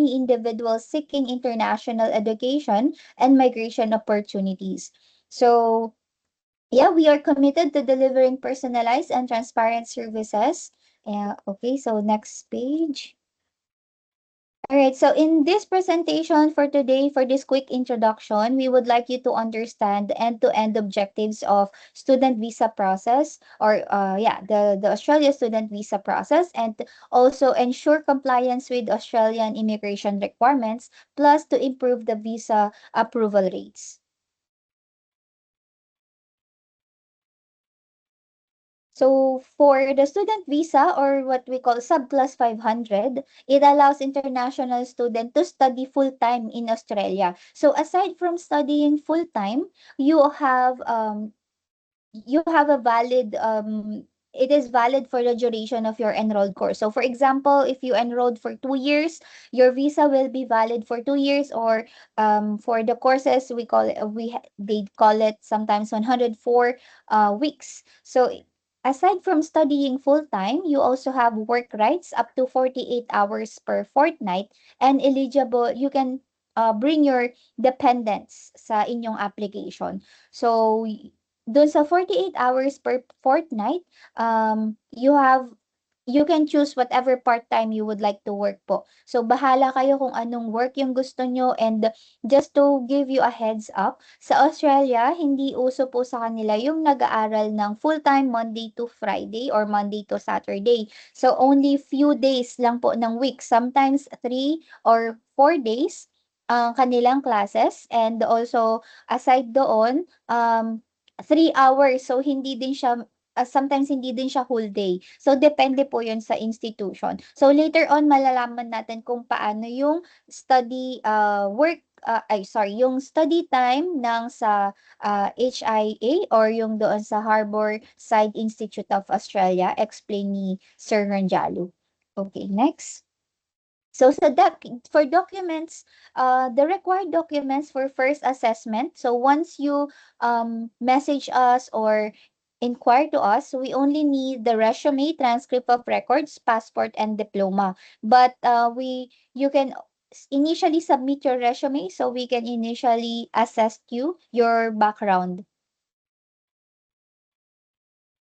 many individuals seeking international education and migration opportunities. So, yeah, we are committed to delivering personalized and transparent services. Yeah, okay, so next page. All right, so in this presentation for today, for this quick introduction, we would like you to understand the end-to-end objectives of student visa process, or the Australia student visa process, and also ensure compliance with Australian immigration requirements, plus to improve the visa approval rates. So for the student visa, or what we call subclass 500, it allows international student to study full-time in Australia. So aside from studying full-time, you have a valid it is valid for the duration of your enrolled course. So for example, if you enrolled for 2 years, your visa will be valid for 2 years, or for the courses they call it sometimes 104 weeks. So aside from studying full time, you also have work rights up to 48 hours per fortnight, and eligible you can bring your dependents sa inyong application. So dun sa 48 hours per fortnight, you can choose whatever part-time you would like to work po. So, bahala kayo kung anong work yung gusto nyo. And just to give you a heads up, sa Australia, hindi uso po sa kanila yung nag-aaral ng full-time Monday to Friday or Monday to Saturday. So, only few days lang po ng week. Sometimes 3 or 4 days ang kanilang classes. And also, aside doon, 3 hours. So, hindi din siya sometimes hindi din siya whole day. So, depende po yun sa institution. So, later on, malalaman natin kung paano yung yung study time ng sa HIA or yung doon sa Harbour Side Institute of Australia. Explain ni Sir Ranjalo. Okay, next. So for documents, the required documents for first assessment. So once you message us or inquire to us, we only need the resume, transcript of records, passport, and diploma. But you can initially submit your resume so we can initially assess your background.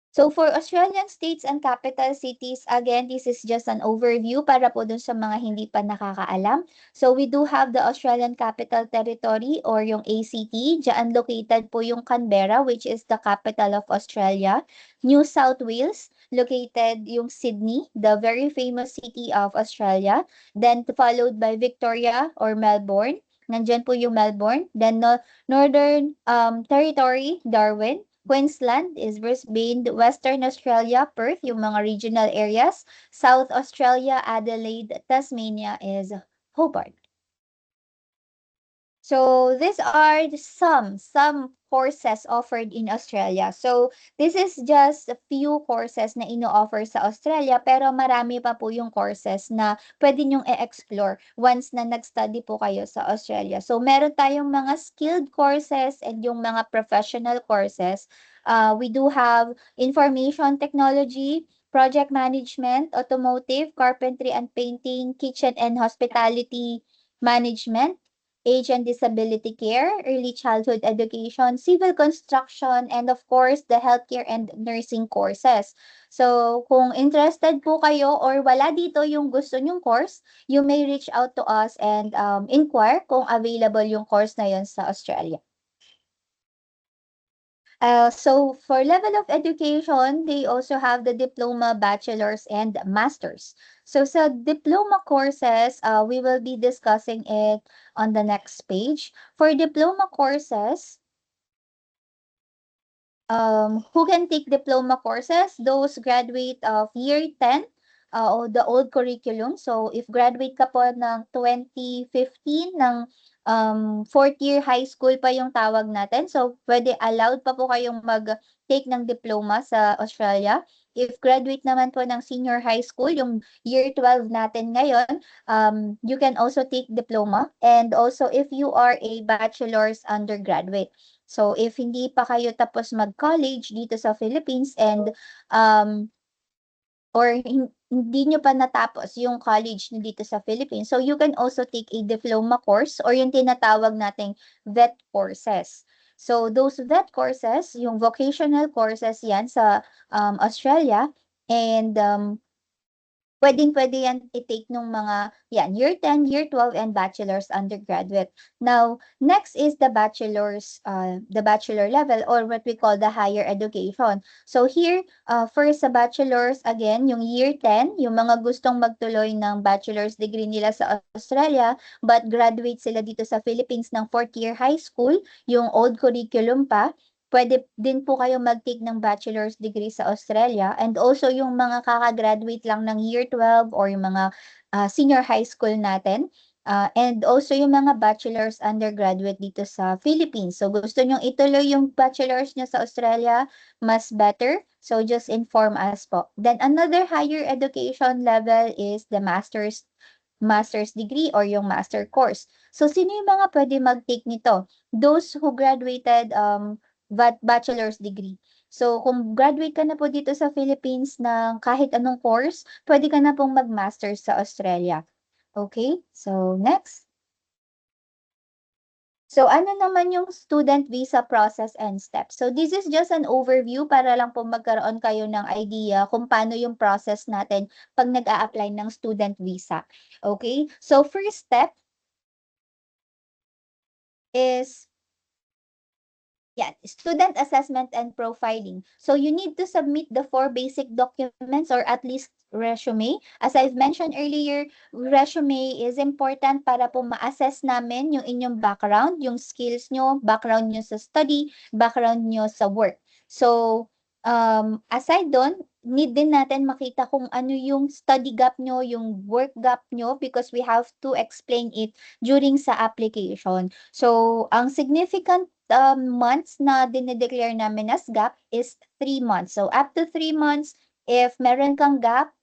So for Australian states and capital cities, again, this is just an overview para po dun sa mga hindi pa nakakaalam. So we do have the Australian Capital Territory or yung ACT. Diyan located po yung Canberra, which is the capital of Australia. New South Wales, located yung Sydney, the very famous city of Australia. Then followed by Victoria or Melbourne. Nandyan po yung Melbourne. Then Northern Territory, Darwin. Queensland is Brisbane, Western Australia, Perth, yung mga regional areas. South Australia, Adelaide, Tasmania is Hobart. So these are some courses offered in Australia. So this is just a few courses na ino-offer sa Australia, pero marami pa po yung courses na pwede nyong e-explore once na nag-study po kayo sa Australia. So meron tayong mga skilled courses and yung mga professional courses. We do have information technology, project management, automotive, carpentry and painting, kitchen and hospitality management, age and disability care, early childhood education, civil construction, and of course, the healthcare and nursing courses. So, kung interested po kayo or wala dito yung gusto nyong course, you may reach out to us and inquire kung available yung course na yun sa Australia. So for level of education, they also have the diploma, bachelor's, and master's. So sa diploma courses, we will be discussing it on the next page. For diploma courses, who can take diploma courses? Those graduate of year 10 o the old curriculum. So if graduate ka po ng 2015 ng fourth year high school pa yung tawag natin. So allowed pa po kayong mag-take ng diploma sa Australia. If graduate naman po ng senior high school, yung year 12 natin ngayon, you can also take diploma. And also if you are a bachelor's undergraduate. So, if hindi pa kayo tapos mag-college dito sa Philippines and or hindi nyo pa natapos yung college nyo dito sa Philippines, so you can also take a diploma course or yung tinatawag nating VET courses. So those VET courses, yung vocational courses yan sa Australia, and pwedeng-pwede yan i-take nung mga, yan, year 10, year 12, and bachelor's undergraduate. Now, next is the bachelor level, or what we call the higher education. So here, first sa bachelor's, again, yung year 10, yung mga gustong magtuloy ng bachelor's degree nila sa Australia, but graduate sila dito sa Philippines ng fourth year high school, yung old curriculum pa, pwede din po kayo mag-take ng bachelor's degree sa Australia, and also yung mga kakagraduate lang ng year 12 or yung mga senior high school natin, and also yung mga bachelor's undergraduate dito sa Philippines. So gusto nyong ituloy yung bachelor's nyo sa Australia, mas better. So just inform us po. Then another higher education level is the master's degree or yung master course. So sino yung mga pwede mag-take nito? Those who graduated bachelor's degree. So, kung graduate ka na po dito sa Philippines ng kahit anong course, pwede ka na pong mag-master's sa Australia. Okay? So, next. So, ano naman yung student visa process and steps? So, this is just an overview para lang po magkaroon kayo ng idea kung paano yung process natin pag nag-a-apply ng student visa. Okay? So, first step is student assessment and profiling. So you need to submit the 4 basic documents or at least resume. As I've mentioned earlier, resume is important para po ma-assess namin yung inyong background, yung skills nyo, background nyo sa study, background nyo sa work. So, aside doon, need din natin makita kung ano yung study gap nyo, yung work gap nyo, because we have to explain it during sa application. So, ang significant months na dinedeclare namin as gap is 3 months. So, up to 3 months, if meron kang gap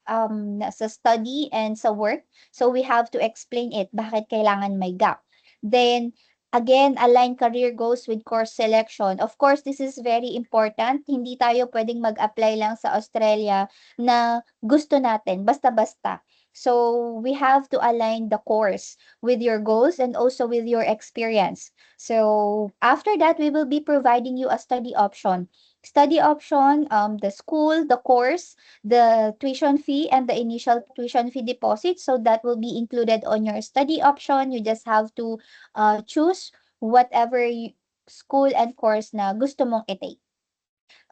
sa study and sa work, so we have to explain it, bakit kailangan may gap. Then, again, align career goals with course selection. Of course, this is very important. Hindi tayo pwedeng mag-apply lang sa Australia na gusto natin, basta-basta. So, we have to align the course with your goals and also with your experience. So, after that, we will be providing you a study option. Study option, the school, the course, the tuition fee, and the initial tuition fee deposit. So, that will be included on your study option. You just have to choose whatever school and course na gusto mong i-take.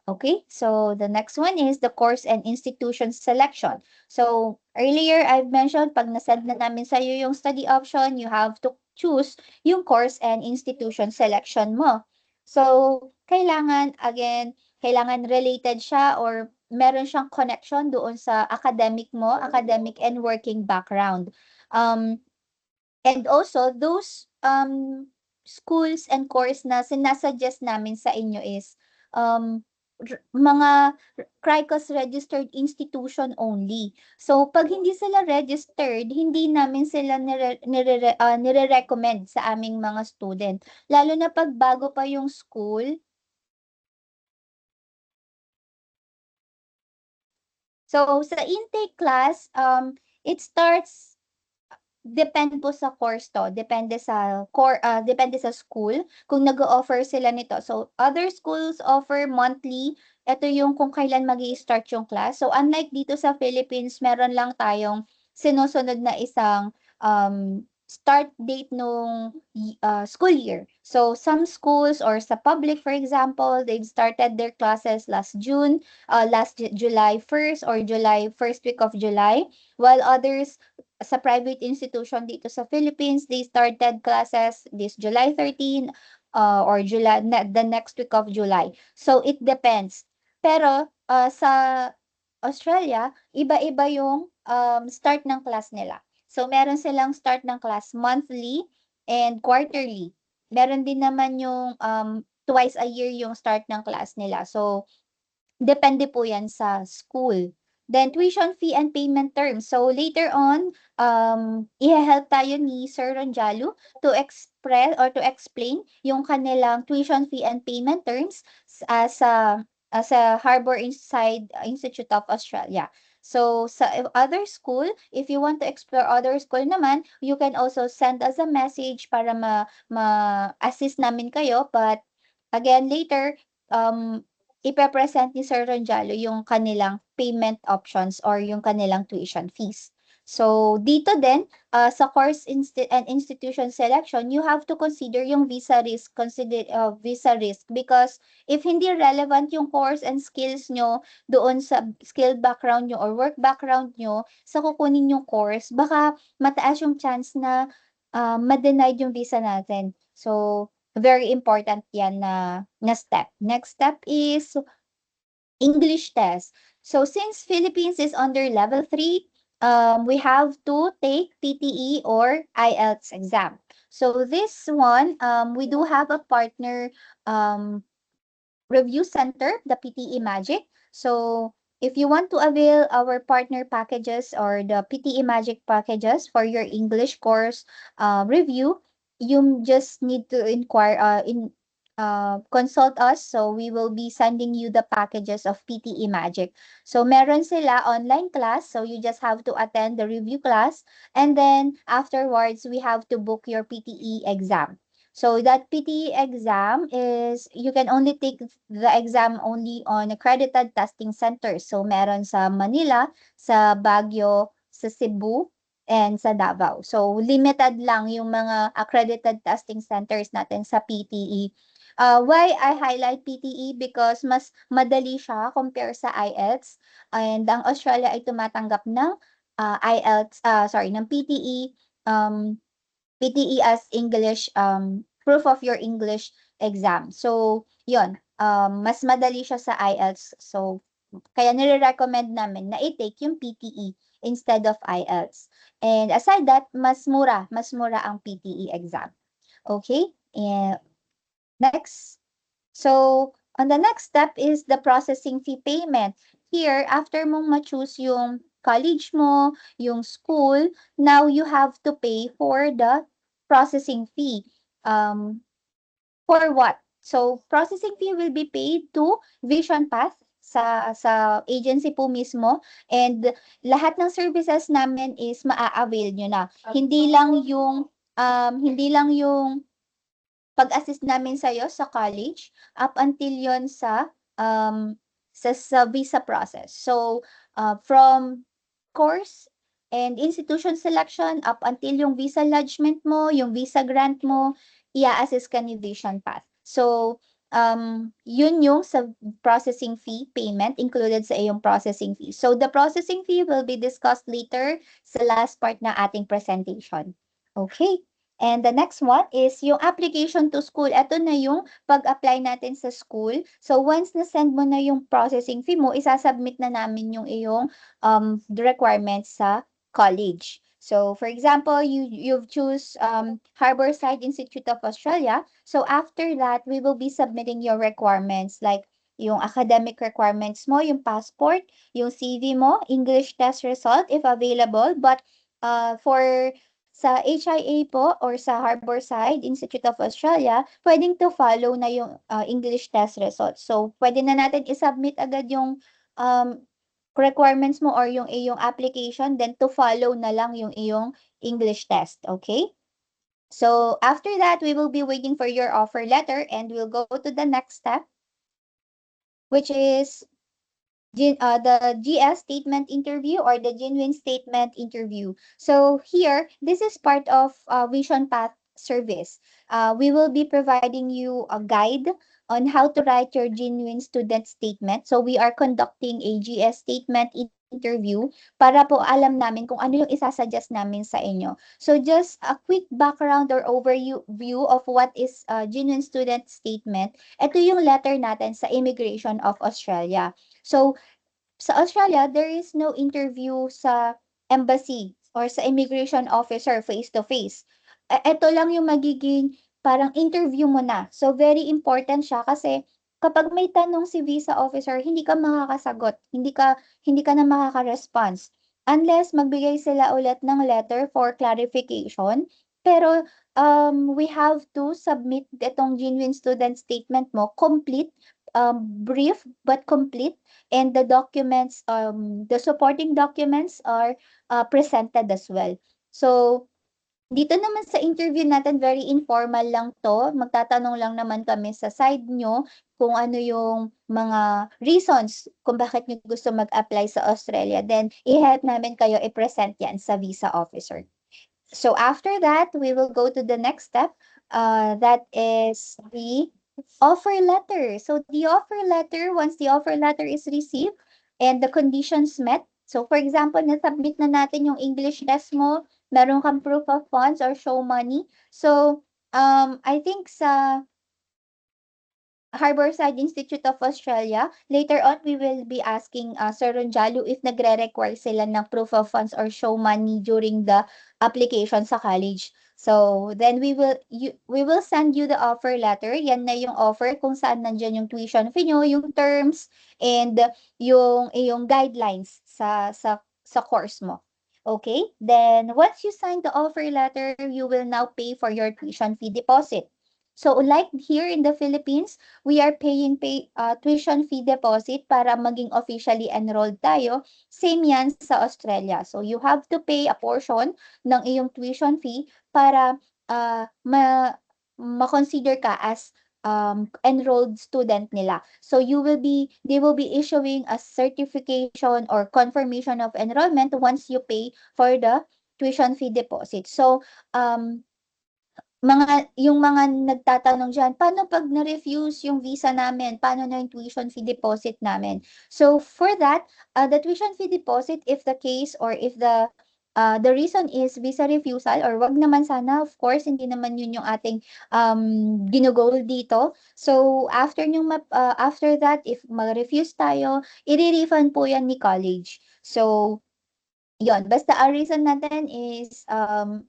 Okay, so the next one is the course and institution selection. So earlier I've mentioned, pag nasend na namin sa iyo yung study option, you have to choose yung course and institution selection mo. So kailangan related siya or meron siyang connection doon sa academic mo, academic and working background. And also, those schools and course na sinasuggest namin sa inyo is mga CRICOS registered institution only. So, pag hindi sila registered, hindi namin sila nire-recommend sa aming mga student. Lalo na pag bago pa yung school. So, sa intake class, it starts. Depende po sa course to, depende sa school kung nag-o-offer sila nito. So, other schools offer monthly. Ito yung kung kailan magi-start yung class. So, unlike dito sa Philippines, meron lang tayong sinusunod na isang start date nung school year. So, some schools or sa public, for example, they've started their classes last July 1st or first week of July, while others sa private institution dito sa Philippines, they started classes this July 13 or the next week of July. So, it depends. Pero sa Australia, iba-iba yung start ng class nila. So, meron silang start ng class monthly and quarterly. Meron din naman yung twice a year yung start ng class nila. So, depende po yan sa school. Then, tuition fee and payment terms. So, later on, i-help tayo ni Sir Ronjalo to express or to explain yung kanilang tuition fee and payment terms sa Harbour Inside Institute of Australia. So sa other school, if you want to explore other school naman, you can also send us a message para ma-assist namin kayo. But again, later, ipe-present ni Sir Ronjalo yung kanilang payment options or yung kanilang tuition fees. So dito din, sa course and institution selection, you have to consider yung visa risk because if hindi relevant yung course and skills nyo doon sa skill background nyo or work background nyo sa kukunin yung course, baka mataas yung chance na ma-denied yung visa natin. So very important yan na step. Next step is English test. So since Philippines is under level 3, we have to take PTE or IELTS exam. So this one, we do have a partner review center, the PTE Magic. So if you want to avail our partner packages or the PTE Magic packages for your English course review, you just need to inquire consult us. So we will be sending you the packages of PTE Magic. So meron sila online class. So you just have to attend the review class. And then afterwards, we have to book your PTE exam. So that PTE exam is, you can only take the exam only on accredited testing centers. So meron sa Manila, sa Baguio, sa Cebu, and sa Davao. So limited lang yung mga accredited testing centers natin sa PTE. Why I highlight PTE? Because mas madali siya compare sa IELTS. And ang Australia ay tumatanggap ng ng PTE, PTE as English, proof of your English exam. So, yun, mas madali siya sa IELTS. So, kaya nire-recommend namin na i-take yung PTE instead of IELTS. And aside that, mas mura ang PTE exam. Okay? And next. So, on the next step is the processing fee payment. Here, after mong ma-choose yung college mo, yung school, now you have to pay for the processing fee. For what? So, processing fee will be paid to Vision Path sa agency po mismo, and lahat ng services namin is maa-avail nyo na. Hindi lang yung pag-assist namin sa'yo sa college up until yon sa visa process. So, from course and institution selection up until yung visa lodgement mo, yung visa grant mo, i-assist ka ni Vision Path. So, yun yung sa processing fee payment included sa iyong processing fee. So, the processing fee will be discussed later sa last part na ating presentation. Okay. And the next one is yung application to school. Ito na yung pag-apply natin sa school. So once na-send mo na yung processing fee mo, isasubmit na namin yung iyong the requirements sa college. So for example, you've choose Harborside Institute of Australia. So after that, we will be submitting your requirements like yung academic requirements mo, yung passport, yung CV mo, English test result if available. But for sa HIA po or sa Harborside Institute of Australia, pwedeng to follow na yung English test results. So, pwede na natin isubmit agad yung requirements mo or yung iyong application, then to follow na lang yung iyong English test. Okay? So, after that, we will be waiting for your offer letter and we'll go to the next step, which is the GS statement interview or the genuine statement interview. So here, this is part of Vision Path service. We will be providing you a guide on how to write your genuine student statement. So we are conducting a GS statement interview para po alam namin kung ano yung isasuggest namin sa inyo. So just a quick background or overview of what is genuine student statement. Ito yung letter natin sa Immigration of Australia. So sa Australia, there is no interview sa embassy or sa immigration officer face-to-face. Ito lang yung magiging parang interview mo na. So, very important siya kasi kapag may tanong si visa officer, hindi ka makakasagot. Hindi ka na makaka-response. Unless magbigay sila ulit ng letter for clarification. Pero we have to submit itong genuine student statement mo complete brief but complete, and the documents, the supporting documents are presented as well. So, dito naman sa interview natin, very informal lang 'to. Magtatanong lang naman kami sa side nyo kung ano yung mga reasons kung bakit niyo gusto mag-apply sa Australia. Then, i-help namin kayo i-present yan sa visa officer. So after that, we will go to the next step. That is the offer letter. So the offer letter, once the offer letter is received and the conditions met. So for example, na-submit na natin yung English test mo, meron kang proof of funds or show money. So I think sa Harborside Institute of Australia. Later on, we will be asking Sir Ronjalo if nagre-require sila ng proof of funds or show money during the application sa college. So, then we will send you the offer letter. Yan na yung offer kung saan nandiyan yung tuition fee nyo, yung terms, and yung guidelines sa course mo. Okay? Then, once you sign the offer letter, you will now pay for your tuition fee deposit. So, like here in the Philippines, we are paying tuition fee deposit para maging officially enrolled tayo. Same yan sa Australia. So, you have to pay a portion ng iyong tuition fee para ma-consider ka as enrolled student nila. So, they will be issuing a certification or confirmation of enrollment once you pay for the tuition fee deposit. So, yung mga nagtatanong diyan, "Paano 'pag na-refuse yung visa namin? Paano na yung tuition fee deposit namin?" So, for that, the tuition fee deposit, if the case or if the reason is visa refusal or wag naman sana, of course, hindi naman yun yung ating gino-goal dito. So, after that, if mag-refuse tayo, ire-refund po yan ni college. So, yon, basta ang reason natin is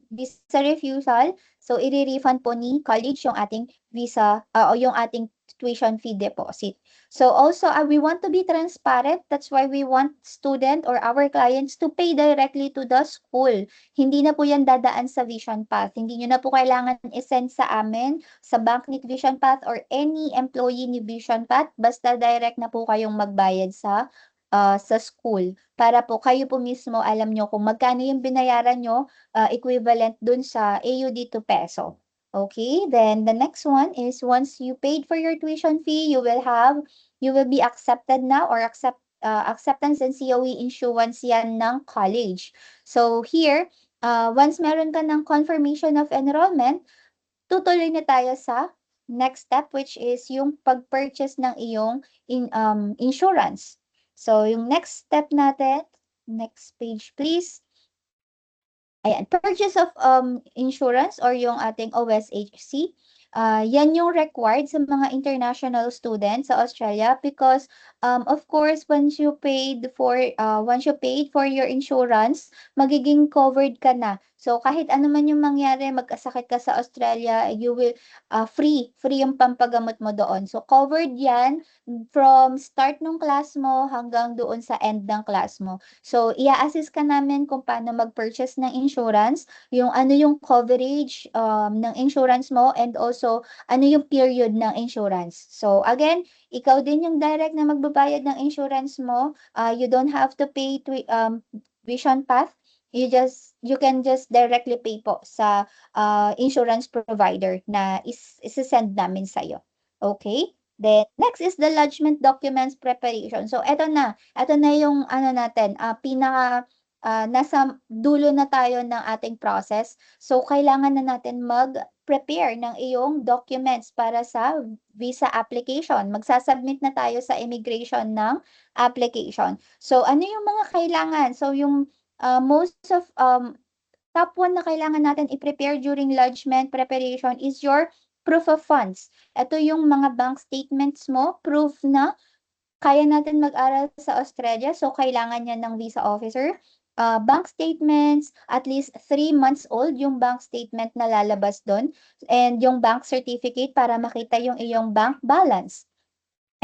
visa refusal. So, i-refund po ni college yung ating visa o yung ating tuition fee deposit. So, also, we want to be transparent. That's why we want student or our clients to pay directly to the school. Hindi na po yan dadaan sa Vision Path. Hindi nyo na po kailangan i-send sa amin, sa bank ni Vision Path or any employee ni Vision Path. Basta direct na po kayong magbayad sa school para po kayo po mismo alam nyo kung magkano yung binayaran nyo, equivalent dun sa AUD to peso. Okay, then the next one is once you paid for your tuition fee, you will be accepted now or acceptance and COE issuance yan ng college. So here, once meron ka ng confirmation of enrollment, tutuloy na tayo sa next step, which is yung pag-purchase ng iyong insurance. So, yung next step natin, next page please. Ayan, purchase of insurance or yung ating OSHC. Yan yung required sa mga international students sa Australia because of course once you paid for your insurance, magiging covered ka na. So kahit ano man yung mangyari, magkasakit ka sa Australia, you will free yung pampagamot mo doon. So covered yan from start ng class mo hanggang doon sa end ng class mo. So, i-assist ka namin kung paano mag-purchase ng insurance, yung ano yung coverage ng insurance mo, and also ano yung period ng insurance. So, again, ikaw din yung direct na magbabayad ng insurance mo. You don't have to pay Vision Path. You can just directly pay po sa insurance provider na is-send namin sa'yo. Okay? Then, next is the lodgement documents preparation. So, eto na yung ano natin, nasa dulo na tayo ng ating process. So, kailangan na natin mag-prepare ng iyong documents para sa visa application. Magsasubmit na tayo sa immigration ng application. So, ano yung mga kailangan? So, yung top 1 na kailangan natin i-prepare during lodgement preparation is your proof of funds. Ito yung mga bank statements mo, proof na kaya natin mag-aral sa Australia, so kailangan yan ng visa officer. Bank statements, at least 3 months old yung bank statement na lalabas doon, and yung bank certificate para makita yung iyong bank balance.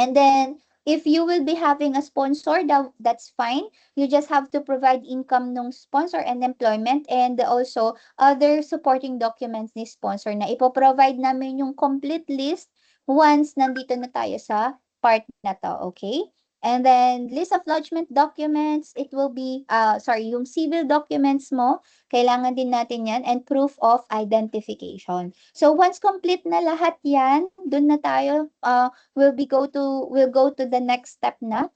And then, if you will be having a sponsor, that's fine. You just have to provide income ng sponsor and employment and also other supporting documents ni sponsor na ipoprovide namin yung complete list once nandito na tayo sa part na to, okay? And then, list of lodgement documents, it will be, yung civil documents mo, kailangan din natin yan, and proof of identification. So, once complete na lahat yan, dun na tayo, we'll go to the next step na.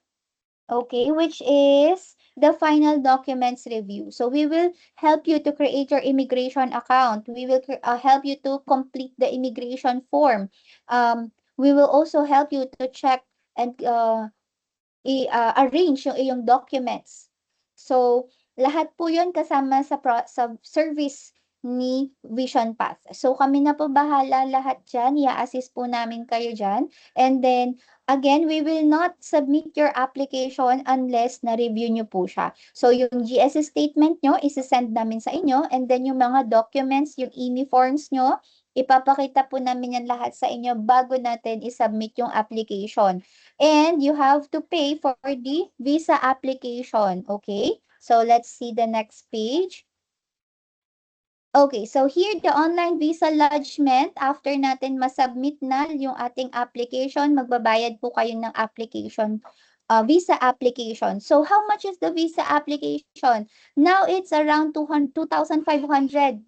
Okay, which is the final documents review. So we will help you to create your immigration account. We will help you to complete the immigration form. We will also help you to check and arrange yung iyong documents. So, lahat po yun kasama sa service ni Vision Path. So, kami na po bahala lahat dyan. I-assist po namin kayo dyan. And then, again, we will not submit your application unless na-review nyo po siya. So, yung GSS statement nyo, isi-send namin sa inyo. And then, yung mga documents, yung IMI forms nyo, ipapakita po namin yan lahat sa inyo bago natin isubmit yung application. And you have to pay for the visa application. Okay? So, let's see the next page. Okay, so here the online visa lodgement, after natin masubmit na yung ating application, magbabayad po kayo ng application, visa application. So how much is the visa application? Now it's around 2,500.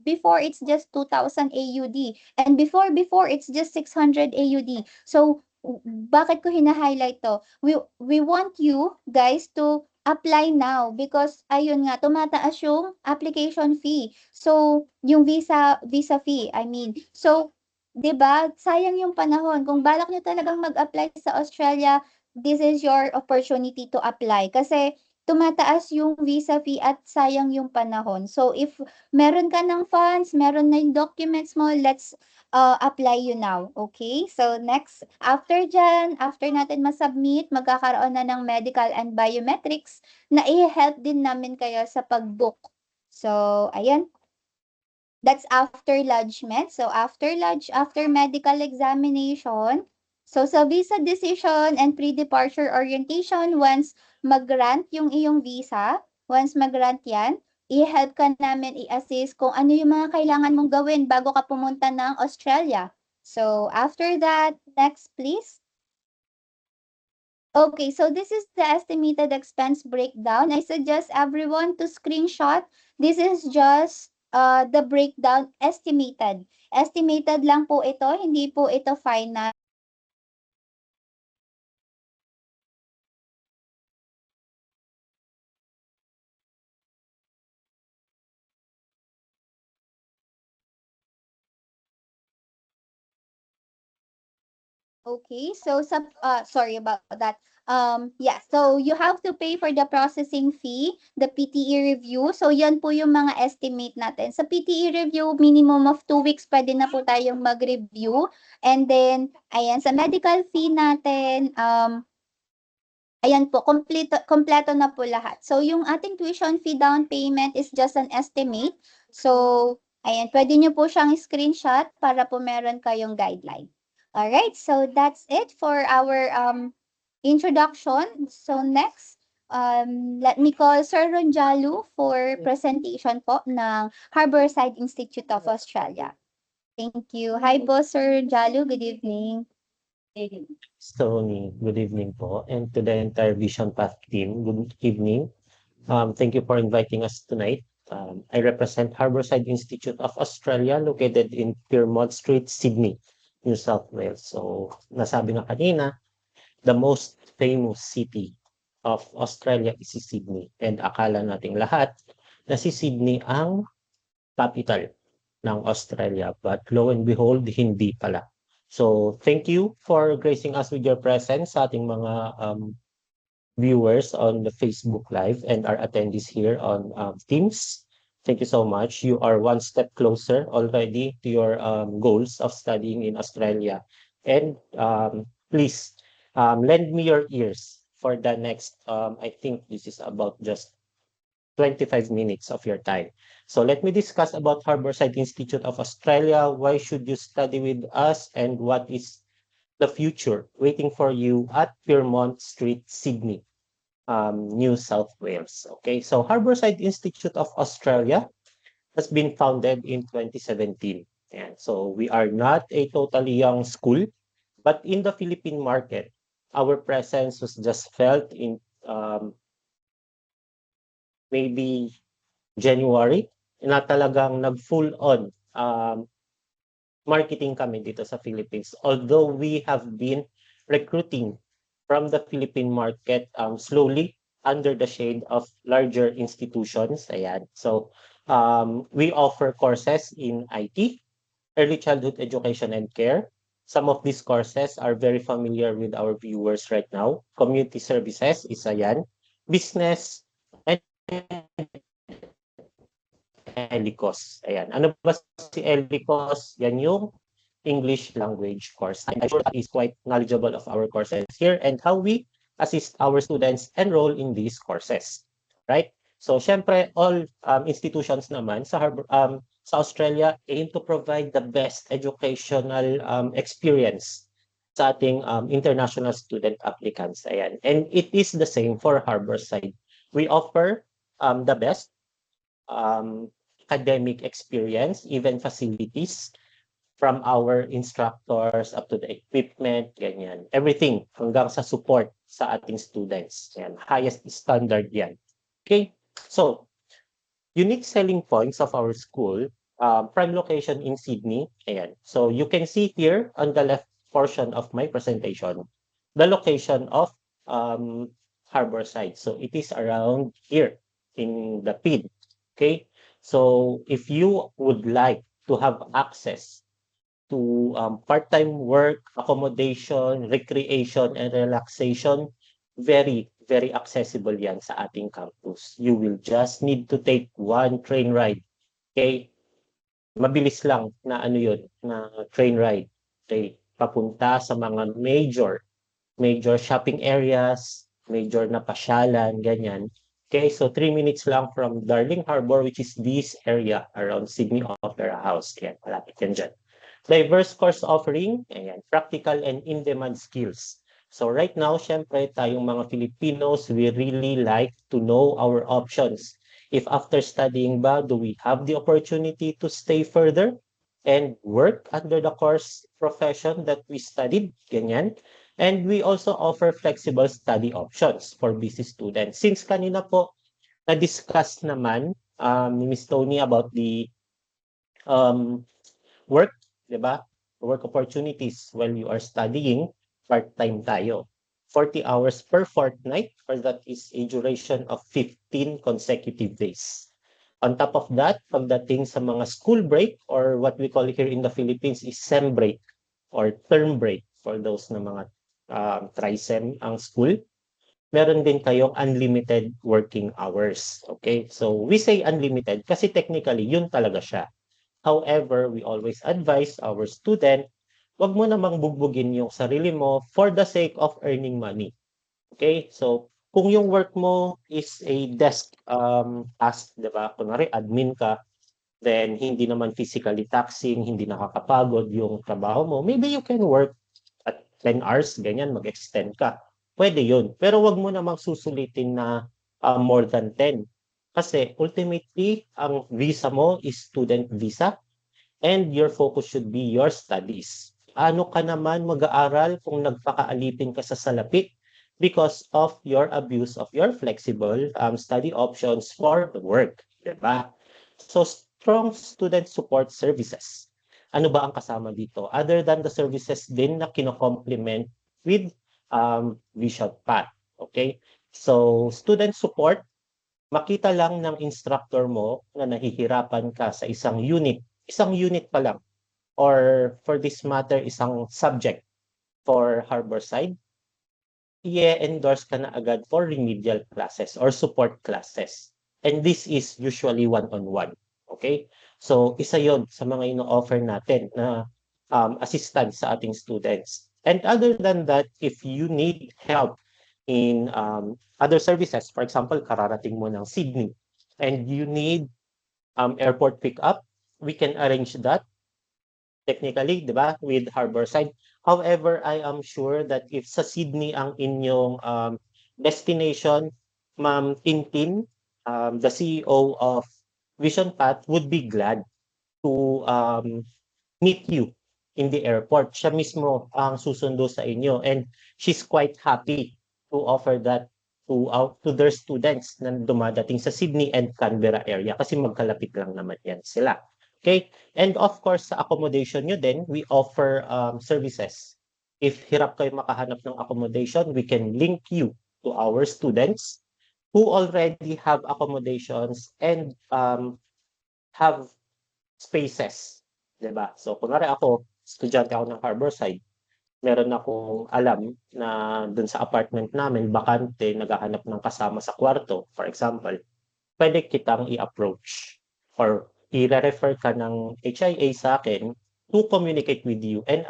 Before it's just 2,000 AUD. And before it's just 600 AUD. So bakit ko hina-highlight to? We want you guys to apply now because ayun nga tumataas yung application fee. So, yung visa fee, I mean. So, 'di ba? Sayang yung panahon. Kung balak niyo talagang mag-apply sa Australia, this is your opportunity to apply kasi tumataas yung visa fee at sayang yung panahon. So, if meron ka ng funds, meron na yung documents mo, let's apply you now. Okay? So, next, after natin masubmit, magkakaroon na ng medical and biometrics na i-help din namin kayo sa pag-book. So, ayan. That's after lodgement. So, after medical examination, so sa visa decision and pre-departure orientation, once mag-grant yung iyong visa, once mag-grant yan, i-help ka namin i-assist kung ano yung mga kailangan mong gawin bago ka pumunta ng Australia. So, after that, next please. Okay, so this is the estimated expense breakdown. I suggest everyone to screenshot. This is just the breakdown estimated. Estimated lang po ito, hindi po ito final. Okay, so sorry about that. Yeah, so you have to pay for the processing fee, the PTE review. So yan po yung mga estimate natin. Sa PTE review, minimum of 2 weeks pwede na po tayong mag-review. And then, ayan, sa medical fee natin, ayan po, kompleto na po lahat. So, yung ating tuition fee down payment is just an estimate. So, ayan, pwede nyo po siyang screenshot para po meron kayong guideline. Alright, so that's it for our introduction. So, next, let me call Sir Ronjalu for presentation po ng Harborside Institute of Australia. Thank you. Hi po, Sir Ronjalu. Good evening. So, good evening po, and to the entire Vision Path team, good evening. Thank you for inviting us tonight. I represent Harborside Institute of Australia located in Pyrmont Street, Sydney, New South Wales. So, nasabi nga kanina, the most famous city of Australia is si Sydney. And akala nating lahat na si Sydney ang capital ng Australia. But lo and behold, hindi pala. So, thank you for gracing us with your presence sa ating mga viewers on the Facebook Live and our attendees here on Teams. Thank you so much. You are one step closer already to your goals of studying in Australia. And please lend me your ears for the next, I think this is about just 25 minutes of your time. So let me discuss about Harborside Institute of Australia. Why should you study with us and what is the future waiting for you at Pyrmont Street, Sydney, New South Wales. Okay, so Harborside Institute of Australia has been founded in 2017. And so we are not a totally young school, but in the Philippine market, our presence was just felt in maybe January na talagang nag-full on marketing kami dito sa Philippines. Although we have been recruiting from the Philippine market slowly under the shade of larger institutions. Ayan. So we offer courses in IT, early childhood education and care. Some of these courses are very familiar with our viewers right now. Community services, isa yan. Business, and ELICOS. Ayan. Ano ba si ELICOS? Yan yung English language course. I'm sure that is quite knowledgeable of our courses here and how we assist our students enroll in these courses. Right? So, syempre, all institutions naman sa Australia aim to provide the best educational experience sa ating international student applicants. Ayan. And it is the same for Harborside. We offer the best um, academic experience, even facilities from our instructors up to the equipment, ganyan. Everything hanggang sa support sa ating students. Yan. Highest standard yan. Okay? So, unique selling points of our school, prime location in Sydney. Ayan. So, you can see here on the left portion of my presentation, the location of Harborside. So, it is around here in the PID. Okay? So, if you would like to have access to part-time work, accommodation, recreation, and relaxation, very, very accessible yan sa ating campus. You will just need to take one train ride. Okay? Mabilis lang na ano yun, na train ride. Okay? Papunta sa mga major shopping areas, major na pasyalan, ganyan. Okay, so 3 minutes lang from Darling Harbor, which is this area around Sydney Opera House. Yan, malapit yan dyan. Diverse course offering, ayan, practical and in-demand skills. So right now, syempre, tayong mga Filipinos, we really like to know our options. If after studying ba, do we have the opportunity to stay further and work under the course profession that we studied? Ganyan. And we also offer flexible study options for busy students. Since kanina po, na-discuss naman ni Ms. Tony about the um, work, di ba? Work opportunities while you are studying, part-time tayo. 40 hours per fortnight, or that is a duration of 15 consecutive days. On top of that, pagdating sa mga school break, or what we call here in the Philippines is SEM break, or term break, for those na mga tri-SEM ang school, meron din kayong unlimited working hours. Okay? So, we say unlimited kasi technically, yun talaga siya. However, we always advise our student, wag mo namang bugbugin yung sarili mo for the sake of earning money. Okay? So, kung yung work mo is a desk task, di ba? Kunwari, admin ka, then hindi naman physically taxing, hindi nakakapagod yung trabaho mo, maybe you can work at 10 hours, ganyan, mag-extend ka. Pwede yun. Pero wag mo namang susulitin na more than 10. Kasi ultimately, ang visa mo is student visa and your focus should be your studies. Ano ka naman mag-aaral kung nagpakaalipin ka sa salapi because of your abuse of your flexible study options for the work. Diba? So, strong student support services. Ano ba ang kasama dito? Other than the services din na kino-complement with Vision Path. Okay? So, student support, makita lang ng instructor mo na nahihirapan ka sa isang unit pa lang, or for this matter, isang subject for Harborside, i-endorse ka na agad for remedial classes or support classes. And this is usually one-on-one. Okay? So, isa yon sa mga ino-offer natin na assistance sa ating students. And other than that, if you need help in other services, for example, kararating mo ng Sydney, and you need airport pickup, we can arrange that technically, di ba, with Harborside. However, I am sure that if sa Sydney ang inyong destination, Ma'am Tintin, the CEO of Vision Path, would be glad to meet you in the airport. Siya mismo ang susundo sa inyo, and she's quite happy to offer that to their students na dumadating sa Sydney and Canberra area kasi magkalapit lang naman yan sila. Okay? And of course, sa accommodation nyo din, we offer services. If hirap kayo makahanap ng accommodation, we can link you to our students who already have accommodations and have spaces. Diba? So, kunwari ako, estudyante ako ng Harborside, meron akong alam na dun sa apartment namin, bakante, naghahanap ng kasama sa kwarto, for example, pwede kitang i-approach or i-refer ka ng HIA sa akin to communicate with you and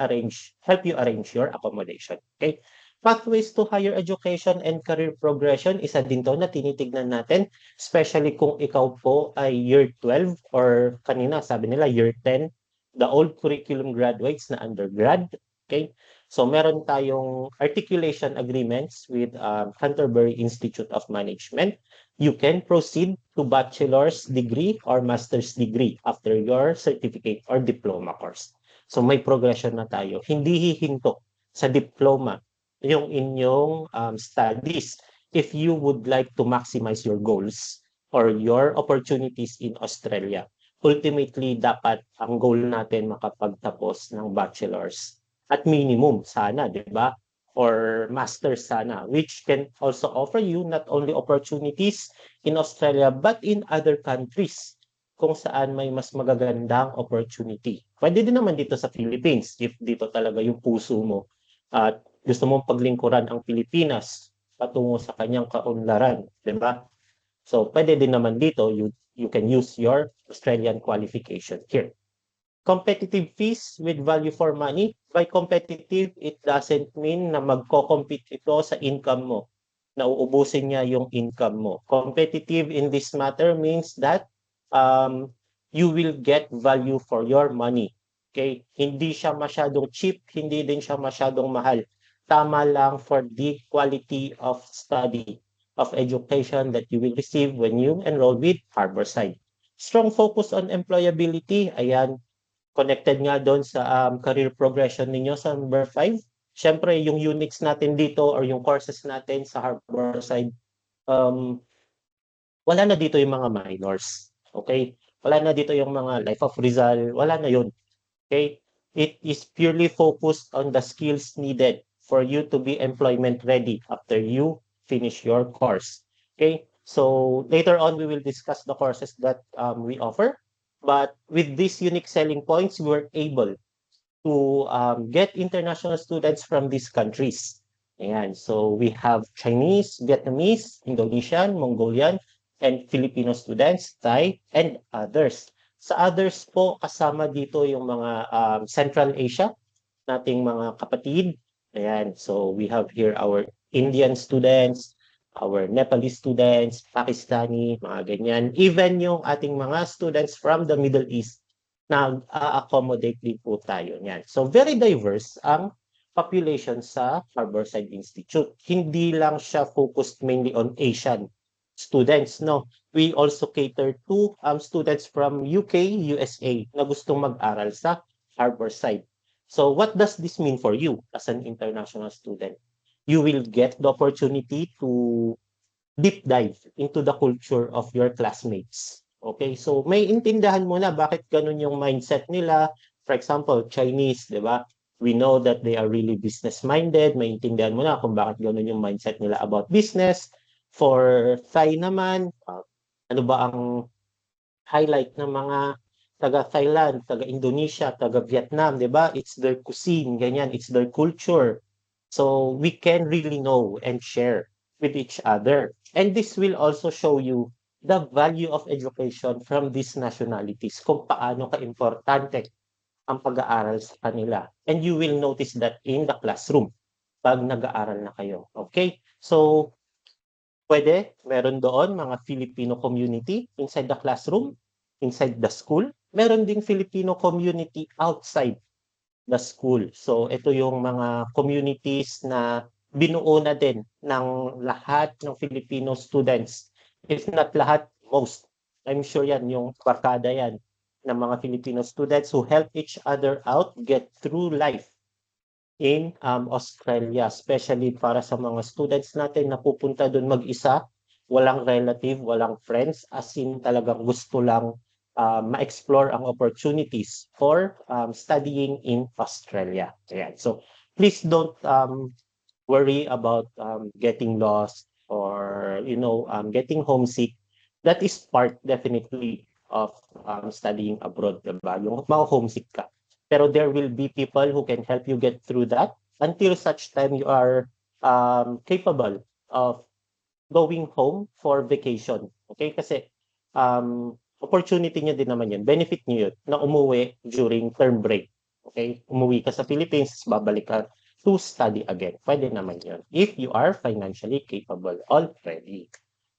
help you arrange your accommodation. Okay? Pathways to higher education and career progression, isa din to na tinitignan natin, especially kung ikaw po ay year 12 or kanina sabi nila year 10, the old curriculum graduates na undergrad. Okay? So meron tayong articulation agreements with Canterbury Institute of Management. You can proceed to bachelor's degree or master's degree after your certificate or diploma course. So may progression na tayo. Hindi hihinto sa diploma yung inyong studies if you would like to maximize your goals or your opportunities in Australia. Ultimately, dapat ang goal natin makapagtapos ng bachelor's at minimum sana, di ba? Or master's sana, which can also offer you not only opportunities in Australia but in other countries kung saan may mas magagandang opportunity. Pwede din naman dito sa Philippines if dito talaga yung puso mo at gusto mong paglingkuran ang Pilipinas patungo sa kanyang kaunlaran, di ba? So, pwede din naman dito, you can use your Australian qualification here. Competitive fees with value for money. By competitive, it doesn't mean na magko-compete ito sa income mo, na uubusin niya yung income mo. Competitive in this matter means that you will get value for your money. Okay? Hindi siya masyadong cheap, hindi din siya masyadong mahal. Tama lang for the quality of study, of education that you will receive when you enroll with Harborside. Strong focus on employability. Ayan, connected nga doon sa career progression ninyo sa number 5. Siyempre, yung units natin dito or yung courses natin sa Harborside, wala na dito yung mga minors. Okay? Wala na dito yung mga Life of Rizal. Wala na yun. Okay? It is purely focused on the skills needed for you to be employment ready after you finish your course. Okay? So later on, we will discuss the courses that we offer. But with these unique selling points, we were able to get international students from these countries. Ayan. So we have Chinese, Vietnamese, Indonesian, Mongolian, and Filipino students, Thai, and others. Sa others po, kasama dito yung mga Central Asia, nating mga kapatid. Ayan, so we have here our Indian students, our Nepalese students, Pakistani, mga ganyan. Even yung ating mga students from the Middle East, nag-accommodate din po tayo niyan. So very diverse ang population sa Harborside Institute. Hindi lang siya focused mainly on Asian students, no? We also cater to students from UK, USA na gustong mag-aral sa Harborside. So what does this mean for you as an international student? You will get the opportunity to deep dive into the culture of your classmates. Okay, so may intindihan mo na bakit ganun yung mindset nila. For example, Chinese, di ba? We know that they are really business-minded. May intindihan mo na kung bakit ganun yung mindset nila about business. For Thai naman, ano ba ang highlight ng mga taga-Thailand, taga-Indonesia, taga-Vietnam, di ba? It's their cuisine, ganyan. It's their culture. So we can really know and share with each other. And this will also show you the value of education from these nationalities, kung paano ka-importante ang pag-aaral sa kanila. And you will notice that in the classroom pag nag-aaral na kayo. Okay? So, pwede, meron doon mga Filipino community inside the classroom, inside the school. Meron ding Filipino community outside the school. So ito yung mga communities na binuo na din ng lahat ng Filipino students. If not lahat, most. I'm sure yan, yung barkada yan. ng mga Filipino students who help each other out get through life in Australia, especially para sa mga students natin na pupunta doon mag-isa, walang relative, walang friends, as in talagang gusto lang ma-explore ang opportunities for studying in Australia. Ayan. So please don't worry about getting lost or getting homesick. That is part definitely of studying abroad, diba? Yung ma-homesick ka. Pero there will be people who can help you get through that until such time you are capable of going home for vacation. Okay? Kasi opportunity niyo din naman yun. Benefit niyo yun na umuwi during term break. Okay? Umuwi ka sa Philippines, babalik ka to study again. Pwede naman yun if you are financially capable already.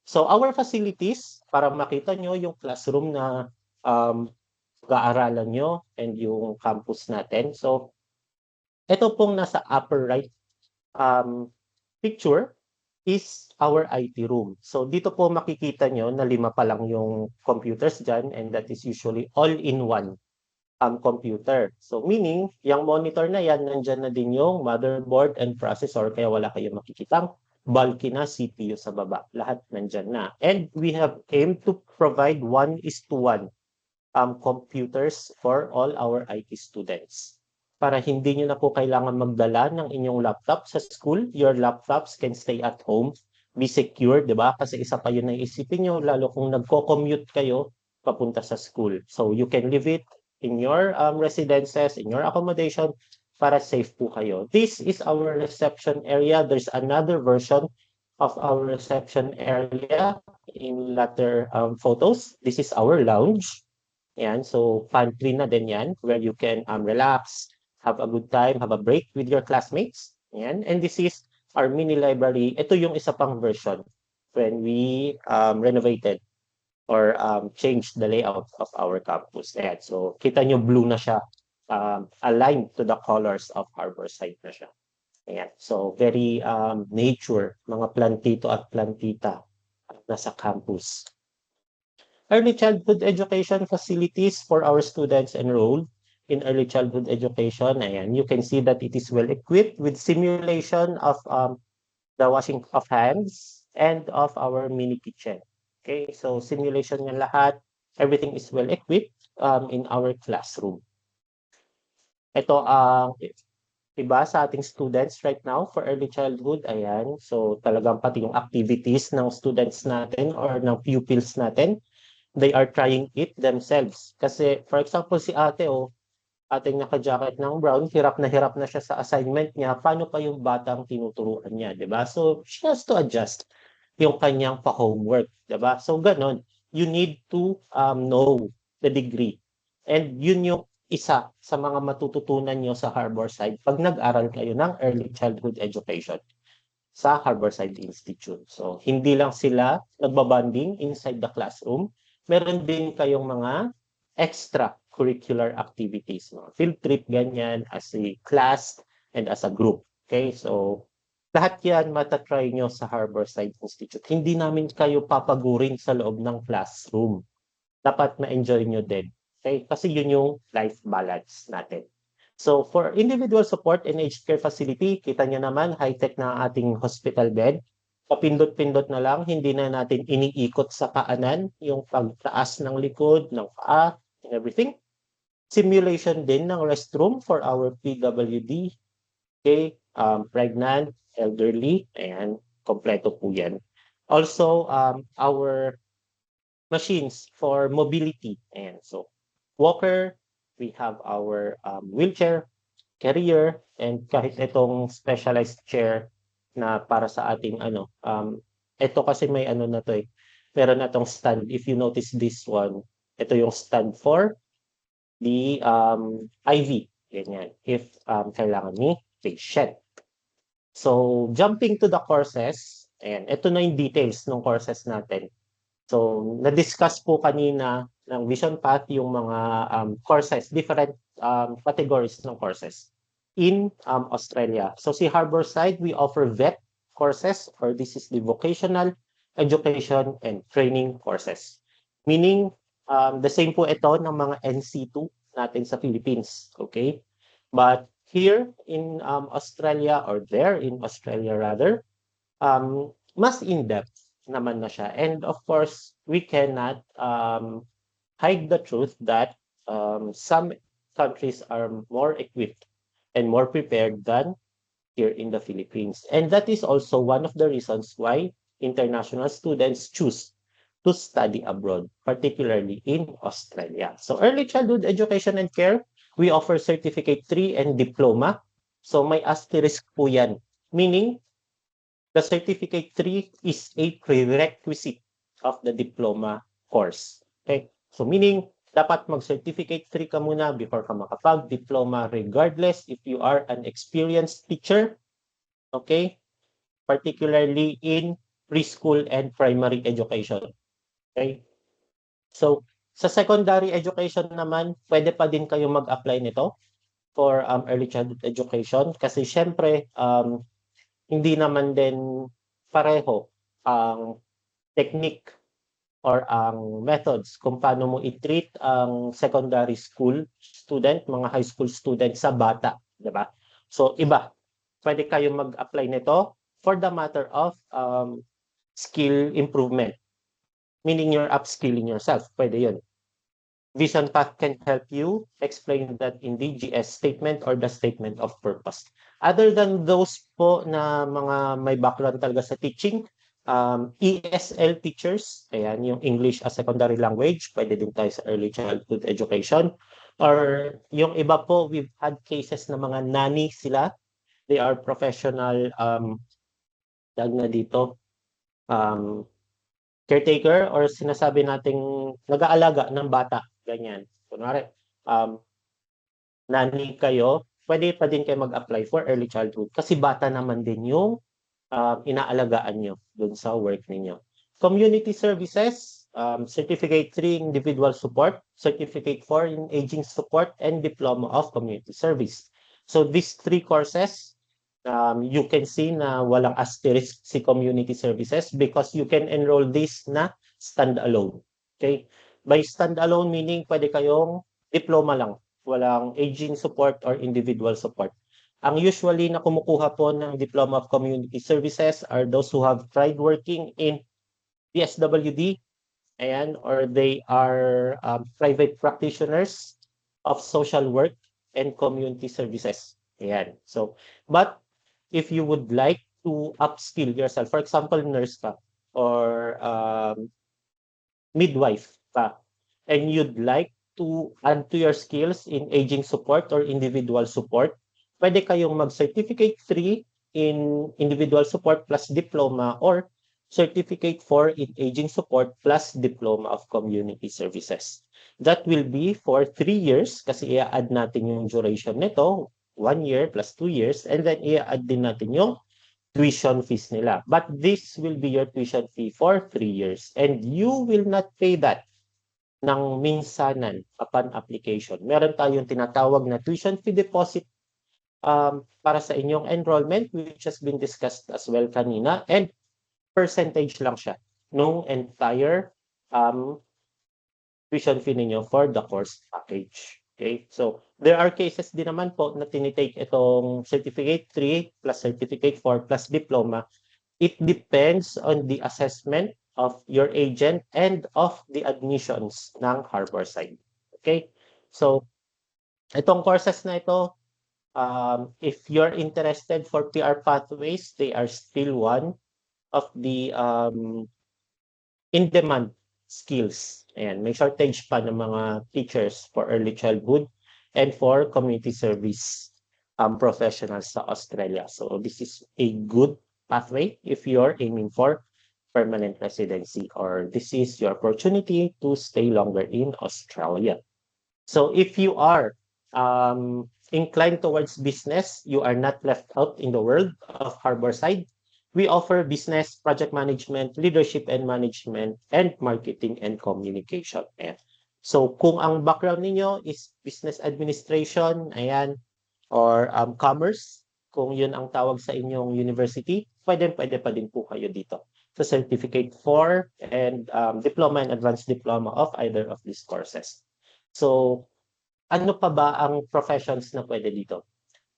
So our facilities, para makita nyo yung classroom na pag-aaralan nyo and yung campus natin. So ito pong nasa upper right picture is our IT room. So dito po makikita nyo na 5 pa lang yung computers dyan, and that is usually all-in-one computer. So meaning, yung monitor na yan, nandyan na din yung motherboard and processor, kaya wala kayong makikitang bulky na CPU sa baba. Lahat nandyan na. And we have aimed to provide 1:1 computers for all our IT students. Para hindi nyo na po kailangan magdala ng inyong laptop sa school, your laptops can stay at home, be secure, di ba? Kasi isa pa yun na isipin nyo, lalo kung nagko-commute kayo papunta sa school. So you can leave it in your residences, in your accommodation, para safe po kayo. This is our reception area. There's another version of our reception area in latter photos. This is our lounge. Yan, so pantry na din yan, where you can relax, have a good time, have a break with your classmates. Yan, and this is our mini library. Ito yung isa pang version when we renovated or changed the layout of our campus. Ayan, so kita nyo blue na siya, aligned to the colors of Harborside na siya. Ayan, so very nature, mga plantito at plantita nasa campus. Early childhood education facilities for our students enrolled in early childhood education. Ayan, you can see that it is well equipped with simulation of the washing of hands and of our mini kitchen. Okay, so simulation ng lahat. Everything is well equipped in our classroom. Ito ang iba sa ating students right now for early childhood. Ayan, so talagang pati yung activities ng students natin or ng pupils natin, they are trying it themselves. Kasi, for example, si ate, ating naka-jacket ng brown, hirap na siya sa assignment niya. Paano pa yung batang tinuturuan niya, di ba? So, she has to adjust yung kanyang pa-homework, di ba? So, ganon. You need to know the degree. And yun yung isa sa mga matututunan nyo sa Harborside pag nag-aral kayo ng early childhood education sa Harborside Institute. So, hindi lang sila nagbabanding inside the classroom, meron din kayong mga extra curricular activities, mga field trip, ganyan, as a class and as a group. Okay, so lahat yan matatry nyo sa Harborside Institute. Hindi namin kayo papagurin sa loob ng classroom. Dapat ma-enjoy nyo din. Okay, kasi yun yung life balance natin. So for individual support and aged care facility, kita nyo naman, high-tech na ating hospital bed. Papindot-pindot na lang, hindi na natin iniikot sa kaanan, yung pagtaas ng likod, ng paa, and everything. Simulation din ng restroom for our PWD, okay, pregnant, elderly, and kompleto po yan. Also, our machines for mobility, and so walker, we have our wheelchair, carrier, and kahit itong specialized chair na para sa ating ito kasi may na to meron na tong stand. If you notice this one, ito yung stand for the IV, ganyan, if kailangan ni patient. So jumping to the courses, and ito na yung details ng courses natin. So na-discuss po kanina ng Vision Path yung mga courses, different categories ng courses in Australia. So si Harborside, we offer VET courses, or this is the vocational education and training courses. Meaning, The same po ito ng mga NC2 natin sa Philippines. Okay? But here in Australia, or there in Australia rather, mas in-depth naman na siya. And of course, we cannot hide the truth that some countries are more equipped and more prepared than here in the Philippines. And that is also one of the reasons why international students choose to study abroad, particularly in Australia. So early childhood education and care, we offer certificate 3 and diploma. So may asterisk po yan. Meaning, the certificate 3 is a prerequisite of the diploma course. Okay? So meaning, dapat mag-certificate 3 ka muna before ka makapag-diploma regardless if you are an experienced teacher, okay? Particularly in preschool and primary education. Okay? So, sa secondary education naman, pwede pa din kayo mag-apply nito for early childhood education kasi syempre, hindi naman din pareho ang technique or ang methods kung paano mo i-treat ang secondary school student, mga high school student sa bata, di ba? So, iba. Pwede kayong mag-apply nito for the matter of skill improvement. Meaning you're upskilling yourself. Pwede yun. Vision Path can help you explain that in the GS statement or the statement of purpose. Other than those po na mga may background talaga sa teaching, ESL teachers, ayan, yung English as secondary language, pwede din tayo sa early childhood education. Or yung iba po, we've had cases na mga nanny sila. They are professional, tawag na dito, caretaker or sinasabi nating nag-aalaga ng bata, ganyan. Kunwari, nanny kayo, pwede pa din kayo mag-apply for early childhood kasi bata naman din yung inaalagaan nyo dun sa work ninyo. Community services, Certificate 3 individual support, Certificate 4 in aging support, and Diploma of Community Service. So these 3 courses, you can see na walang asterisk si community services because you can enroll this na standalone. Okay? By standalone meaning pwede kayong diploma lang. Walang aging support or individual support. Ang usually na kumukuha po ng Diploma of Community Services are those who have tried working in DSWD, ayan, or they are private practitioners of social work and community services. Ayan. So, but if you would like to upskill yourself, for example, nurse ka or midwife ka, and you'd like to add to your skills in aging support or individual support, pwede kayong mag-certificate 3 in individual support plus diploma or certificate 4 in aging support plus diploma of community services. That will be for 3 years kasi i-add natin yung duration nito, 1 year plus 2 years, and then i-add din natin yung tuition fees nila. But this will be your tuition fee for 3 years and you will not pay that ng minsanan upon application. Meron tayong tinatawag na tuition fee deposit para sa inyong enrollment which has been discussed as well kanina, and percentage lang siya nung entire tuition fee ninyo for the course package. Okay? So, there are cases din naman po na tinitake itong Certificate 3 plus Certificate 4 plus Diploma. It depends on the assessment of your agent and of the admissions ng Harborside. Okay? So, itong courses na ito, if you're interested for PR pathways, they are still one of the in-demand skills. Ayan, may shortage pa ng mga teachers for early childhood and for community service professionals sa Australia. So this is a good pathway if you're aiming for permanent residency, or this is your opportunity to stay longer in Australia. So if you are inclined towards business, you are not left out in the world of Harborside. We offer business, project management, leadership and management, and marketing and communication. Ayan. So kung ang background ninyo is business administration, ayan, or commerce, kung yun ang tawag sa inyong university, pwede pa din po kayo dito. sa Certificate 4 and Diploma and Advanced Diploma of either of these courses. So, ano pa ba ang professions na pwede dito?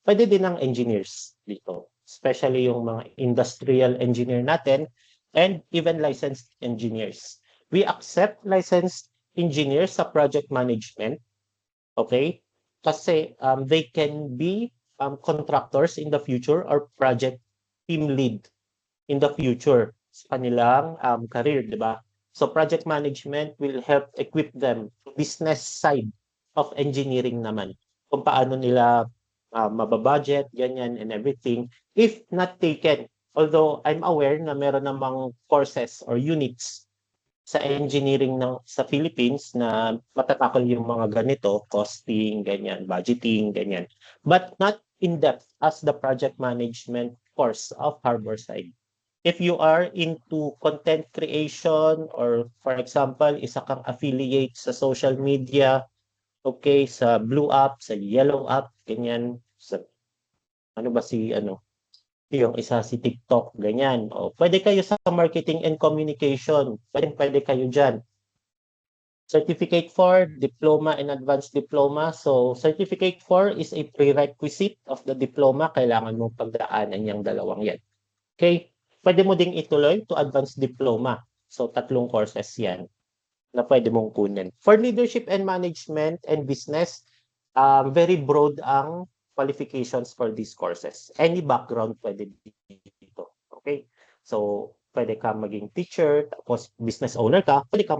Pwede din ang engineers dito, especially yung mga industrial engineer natin and even licensed engineers. We accept licensed engineers sa project management, okay? Kasi they can be contractors in the future or project team lead in the future sa kanilang career, di ba? So project management will help equip them business side of engineering naman. Kung paano nila mababudget, ganyan and everything, if not taken. Although I'm aware na meron namang courses or units sa engineering sa Philippines na matatakol yung mga ganito, costing, ganyan, budgeting, ganyan. But not in depth as the project management course of Harborside. If you are into content creation or for example, isa kang affiliate sa social media, okay, sa blue app, sa yellow app, ganyan, sa ano ba si ano, yung isa si TikTok, ganyan. O pwede kayo sa marketing and communication. Pwede kayo diyan. Certificate 4, diploma and advanced diploma. So, Certificate 4 is a prerequisite of the diploma. Kailangan mong pagdaanan yung dalawang yan. Okay? Pwede mo ding ituloy to advanced diploma. So, 3 courses yan na pwede mong kunin. For leadership and management and business, very broad ang qualifications for these courses. Any background pwede dito. Okay? So, pwede ka maging teacher, tapos business owner ka, pwede ka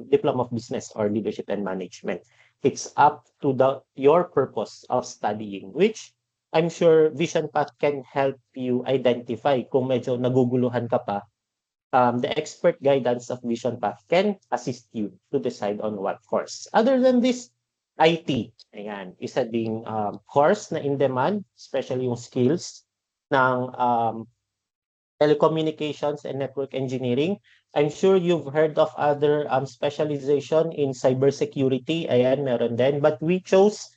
diploma of business or leadership and management. It's up to your purpose of studying, which I'm sure Vision Path can help you identify kung medyo naguguluhan ka pa. The expert guidance of Vision Path can assist you to decide on what course. Other than this, IT, ayan, isa ding course na in demand, especially yung skills ng telecommunications and network engineering. I'm sure you've heard of other specialization in cybersecurity. Ayan, meron din. But we chose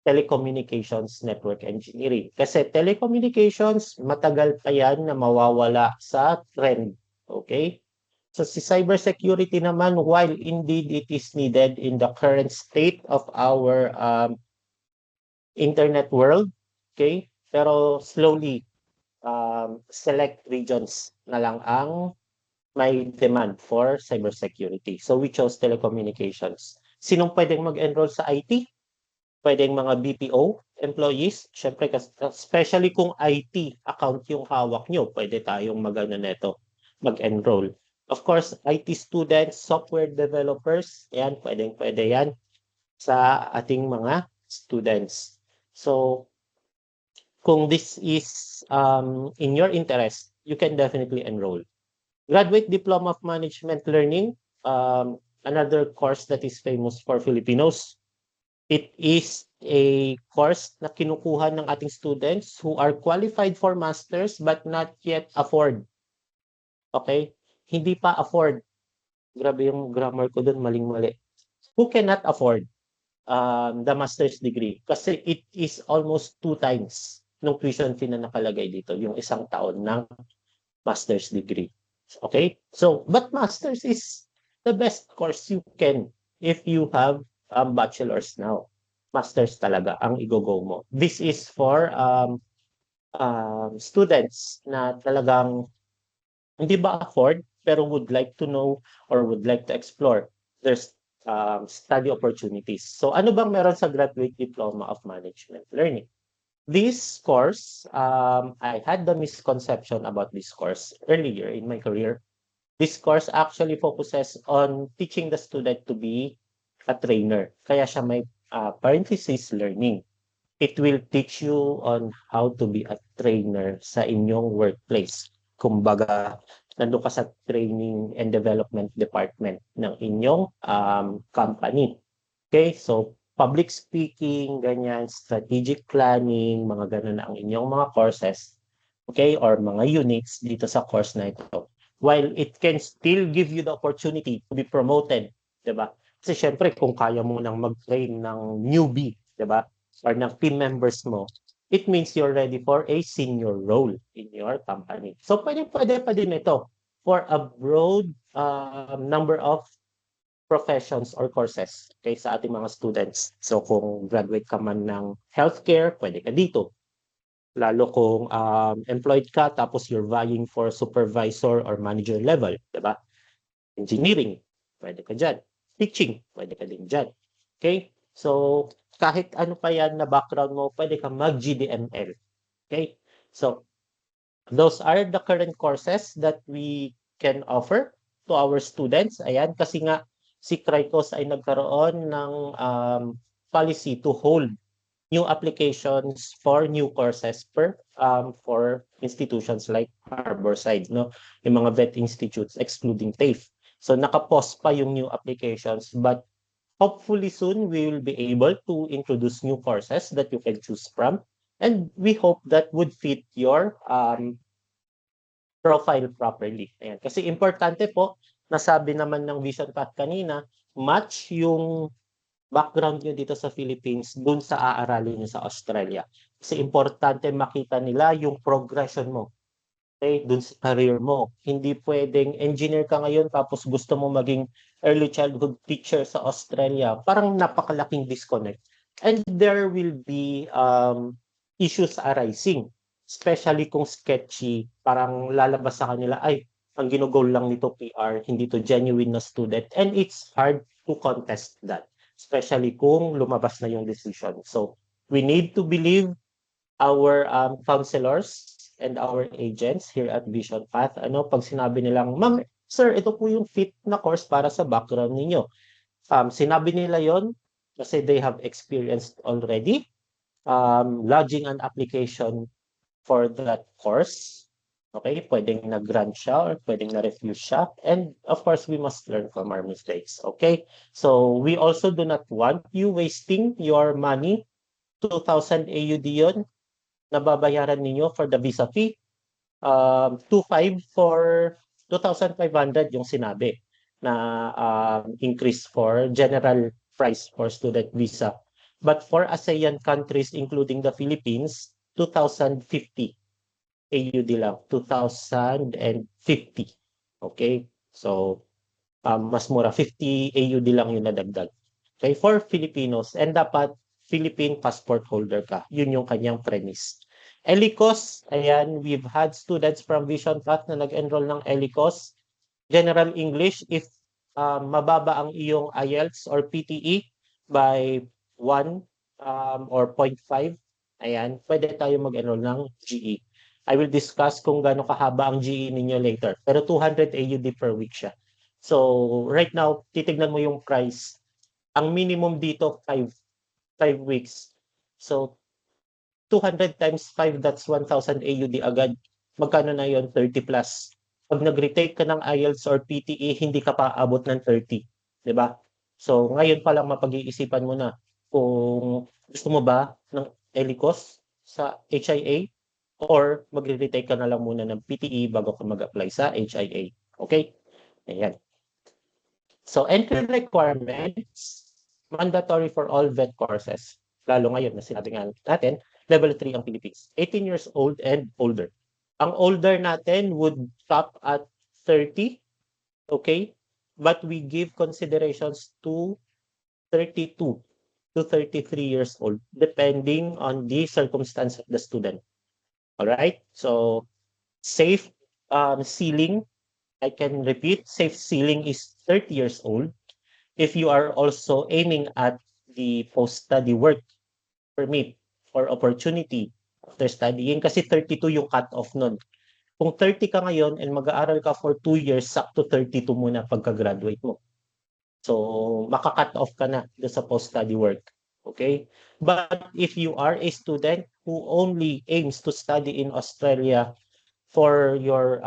telecommunications network engineering. Kasi telecommunications, matagal pa yan na mawawala sa trend. Okay? So si cybersecurity naman, while indeed it is needed in the current state of our internet world, okay? Pero slowly, select regions na lang ang may demand for cybersecurity. So we chose telecommunications. Sinong pwedeng mag-enroll sa IT? Pwedeng mga BPO employees. Siyempre, especially kung IT account yung hawak nyo, pwede tayong mag-enroll. Of course, IT students, software developers, yan, pwede yan sa ating mga students. So, kung this is in your interest, you can definitely enroll. Graduate Diploma of Management Learning, another course that is famous for Filipinos. It is a course na kinukuha ng ating students who are qualified for masters but not yet afford. Okay? Hindi pa afford. Grabe yung grammar ko doon, maling-mali. Who cannot afford the master's degree? Kasi it is almost 2 times ng tuition fee na nakalagay dito, yung 1 taon ng master's degree. Okay? So, but master's is the best course you can if you have bachelor's now. Master's talaga ang igogo mo. This is for students na talagang hindi ba afford pero would like to know or would like to explore there's study opportunities. So ano bang meron sa Graduate Diploma of Management Learning? This course, I had the misconception about this course earlier in my career. This course actually focuses on teaching the student to be a trainer. Kaya siya may parenthesis learning. It will teach you on how to be a trainer sa inyong workplace. Kumbaga, nandun ka sa training and development department ng inyong company. Okay, so public speaking, ganyan, strategic planning, mga ganun na ang inyong mga courses, okay, or mga units dito sa course na ito. While it can still give you the opportunity to be promoted, di ba? Kasi syempre, kung kaya mo nang mag-train ng newbie, di ba? Or ng team members mo, it means you're ready for a senior role in your company. So, pwede pa din ito. for a broad number of professions or courses, okay, sa ating mga students. So kung graduate ka man ng healthcare, pwede ka dito. Lalo kung employed ka tapos you're vying for supervisor or manager level, di ba? Engineering, pwede ka dyan. Teaching, pwede ka din dyan. Okay? So, kahit ano pa yan na background mo, pwede ka mag-GDML. Okay? So, those are the current courses that we can offer to our students. Ayan, kasi nga si Cricos ay nagkaroon ng policy to hold new applications for new courses for institutions like Harborside, no? Yung mga vet institutes excluding TAFE. So naka-pause pa yung new applications, but hopefully soon we will be able to introduce new courses that you can choose from, and we hope that would fit your profile properly. Ayan. Kasi importante po, nasabi naman ng Vision Path kanina, match yung background nyo dito sa Philippines dun sa aaralin nyo sa Australia. Kasi importante makita nila yung progression mo, okay, dun sa career mo. Hindi pwedeng engineer ka ngayon tapos gusto mo maging early childhood teacher sa Australia. Parang napakalaking disconnect. And there will be issues arising, especially kung sketchy, parang lalabas sa kanila, ay, ang ginugol lang nito PR, hindi to genuine na student. And it's hard to contest that, especially kung lumabas na yung decision. So, we need to believe our counselors and our agents here at Vision Path. Ano, pag sinabi nilang, ma'am, sir, ito po yung fit na course para sa background ninyo. Sinabi nila yon kasi they have experienced already lodging an application for that course. Okay, pwedeng nag-grant siya or pwedeng na-refuse siya. And of course, we must learn from our mistakes. Okay, so we also do not want you wasting your money. 2,000 AUD yun na babayaran ninyo for the visa fee. 2,500 for 2,500 yung sinabi na increase for general price for student visa. But for ASEAN countries, including the Philippines, 2,050 AUD lang, 2,050. Okay? So, mas mura, 50 AUD lang yung nadagdag. Okay? For Filipinos, and dapat Philippine passport holder ka. Yun yung kanyang premise. ELICOS, ayan, we've had students from Vision Path na nag-enroll ng ELICOS. General English, if mababa ang iyong IELTS or PTE by 1 or 0.5, ayan, pwede tayo mag-enroll ng GE. I will discuss kung gaano kahaba ang GE ninyo later. Pero 200 AUD per week siya. So, right now, titignan mo yung price. Ang minimum dito, 5 weeks. So, 200 times 5, that's 1,000 AUD agad. Magkano na yon? 30 plus. Pag nag-retake ka ng IELTS or PTE, hindi ka pa abot ng 30. Diba? So, ngayon pa lang mapag-iisipan mo na kung gusto mo ba ng ELICOS sa HIA or magre-retake ka na lang muna ng PTE bago ka mag-apply sa HIA. Okay? Ayan. So, entry requirements, mandatory for all vet courses. Lalo ngayon na sinabi nga natin, level 3 ang Philippines. 18 years old and older. Ang older natin would top at 30, okay? But we give considerations to 32 to 33 years old, depending on the circumstance of the student. All right? So, safe ceiling, I can repeat, safe ceiling is 30 years old. If you are also aiming at the post-study work permit or opportunity after studying, kasi 32 yung cut-off nun. Kung 30 ka ngayon and mag-aaral ka for 2 years, sakto 32 muna pagka-graduate mo. So, maka-cut off ka na sa post-study work. Okay? But if you are a student who only aims to study in Australia for your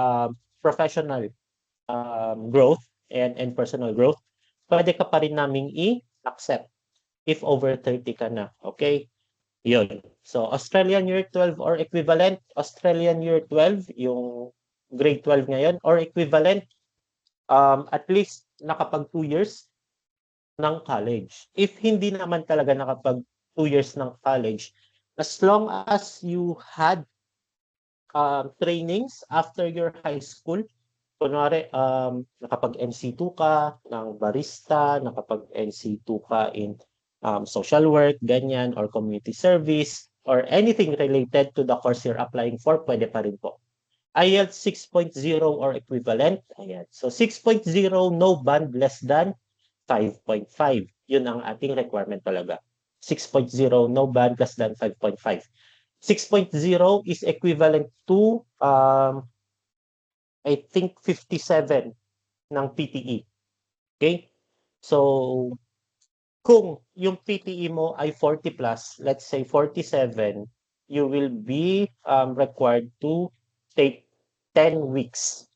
professional growth and personal growth, pwede ka pa rin naming i-accept if over 30 ka na. Okay? Yun. So, Australian Year 12 or equivalent, Australian Year 12, yung grade 12 ngayon, or equivalent, at least nakapag 2 years ng college. If hindi naman talaga nakapag 2 years ng college, as long as you had trainings after your high school, kunwari, nakapag-NC2 ka ng barista, nakapag-NC2 ka in social work, ganyan, or community service, or anything related to the course you're applying for, pwede pa rin po. IELTS 6.0 or equivalent, ayan. So 6.0, no band less than 5.5. Yun ang ating requirement talaga. 6.0, no band less than 5.5. 6.0 is equivalent to I think 57 ng PTE. Okay? So, kung yung PTE mo ay 40 plus, let's say 47, you will be required to take 10 weeks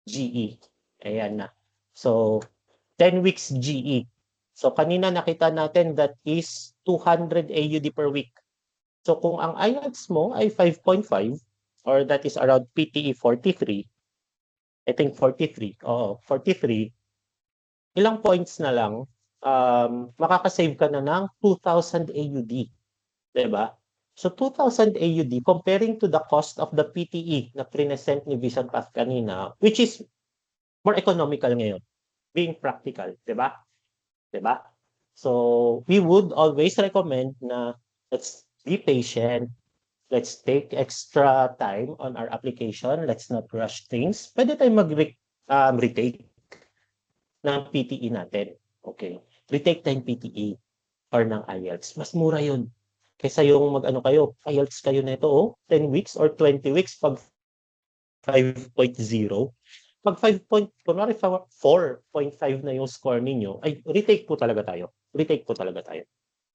GE. Ayan na. So, 10 weeks GE. So, kanina nakita natin that is 200 AUD per week. So, kung ang IELTS mo ay 5.5, or that is around PTE 43, I think 43. Oo, 43. Ilang points na lang, makakasave ka na ng 2,000 AUD. Diba? So 2,000 AUD comparing to the cost of the PTE na present ni Vision Path kanina, which is more economical ngayon, being practical. Diba? Diba? So we would always recommend na let's be patient. Let's take extra time on our application. Let's not rush things. Pwede tayong retake ng PTE natin. Okay. Retake tayong PTE or ng IELTS. Mas mura yun. Kaysa yung mag-ano kayo, IELTS kayo na ito, 10 weeks or 20 weeks pag 5.0. Pag 5. Kunwari 4.5 na yung score ninyo, ay retake po talaga tayo. Retake po talaga tayo.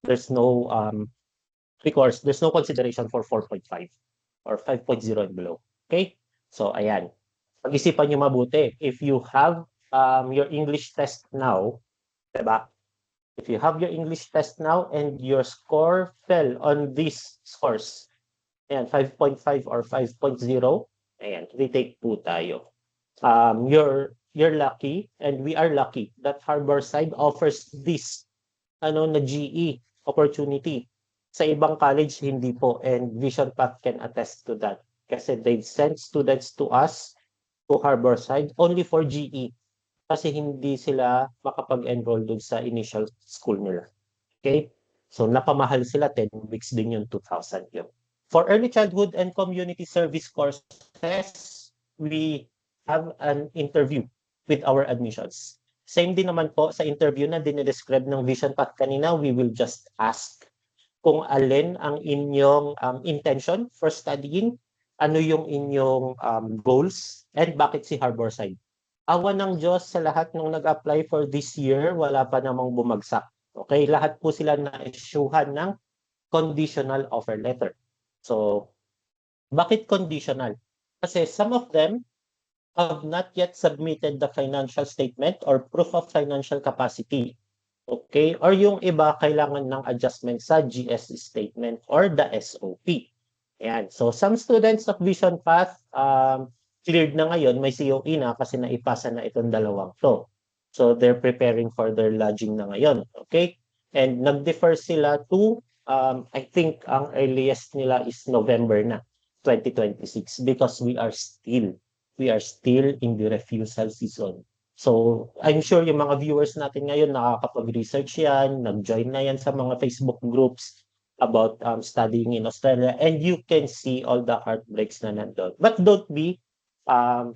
There's no recourse, there's no consideration for 4.5 or 5.0 and below. Okay? So, ayan. Pag-isipan nyo mabuti. If you have your English test now, diba? If you have your English test now and your score fell on these scores, ayan, 5.5 or 5.0, ayan, retake po tayo. You're lucky and we are lucky that Harborside offers this na GE opportunity. Sa ibang college, hindi po. And Vision Path can attest to that. Kasi they've sent students to us, to Harborside, only for GE. Kasi hindi sila makapag-enroll dun sa initial school nila. Okay? So, napamahal sila. 10 weeks din yung 2,000 yun. For early childhood and community service courses, we have an interview with our admissions. Same din naman po sa interview na dinidescribe ng Vision Path kanina, we will just ask kung alin ang inyong intention for studying, ano yung inyong goals, and bakit si Harborside. Awa ng Diyos sa lahat ng nag-apply for this year, wala pa namang bumagsak. Okay, lahat po sila na-issuehan ng conditional offer letter. So, bakit conditional? Kasi some of them have not yet submitted the financial statement or proof of financial capacity. Okay? Or yung iba, kailangan ng adjustment sa GST statement or the SOP. Ayan. So, some students of Vision Path cleared na ngayon, may COE na kasi naipasa na itong dalawang to. So, they're preparing for their lodging na ngayon. Okay? And nag-defer sila to, I think, ang earliest nila is November na, 2026 because we are still in the refusal season. So, I'm sure yung mga viewers natin ngayon nakakapag-research yan, nag-join na yan sa mga Facebook groups about studying in Australia, and you can see all the heartbreaks na nandun. But don't be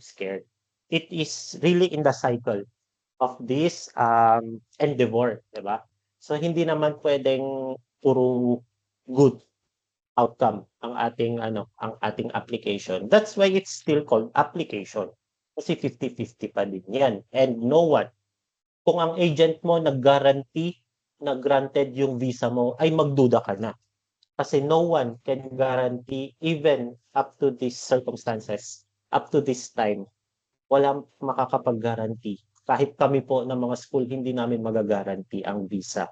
scared. It is really in the cycle of this endeavor, diba? So, hindi naman pwedeng puro good outcome ang ating application. That's why it's still called application. Kasi 50-50 pa din yan. And no one, kung ang agent mo nag-guarantee na granted yung visa mo, ay magduda ka na. Kasi no one can guarantee even up to these circumstances, up to this time, walang makakapag-guarantee. Kahit kami po ng mga school, hindi namin mag-guarantee ang visa.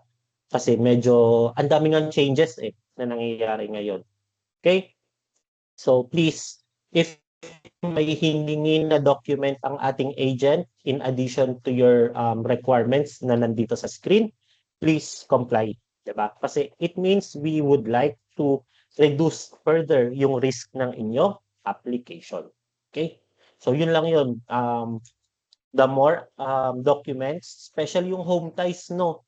Kasi medyo, ang daming ang changes na nangyayari ngayon. Okay? So please, if may hingingin na document ang ating agent in addition to your requirements na nandito sa screen, please comply. Diba? Kasi it means we would like to reduce further yung risk ng inyong application. Okay? So yun lang yun. The more documents, especially yung home ties, no?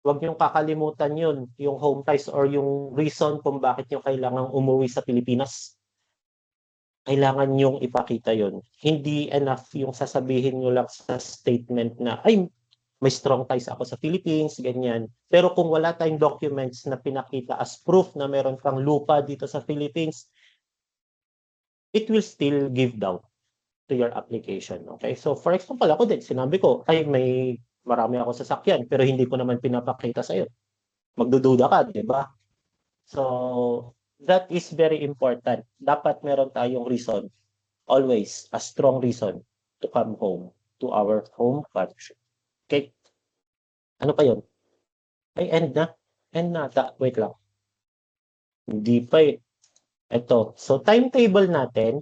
Huwag niyong kakalimutan yun, yung home ties or yung reason kung bakit niyo kailangang umuwi sa Pilipinas. Kailangan niyong ipakita yun. Hindi enough yung sasabihin niyo lang sa statement na, ay, may strong ties ako sa Philippines, ganyan. Pero kung wala tayong documents na pinakita as proof na meron kang lupa dito sa Philippines, it will still give doubt to your application. Okay? So for example, ako din, sinabi ko, ay, may marami ako sasakyan, pero hindi ko naman pinapakita sa'yo. Magdududa ka, di ba? So, that is very important. Dapat meron tayong reason, always a strong reason to come home to our home country. Okay? Ano pa yun? Ay, end na. End na. Wait lang. Hindi pa eh. Ito. So, timetable natin,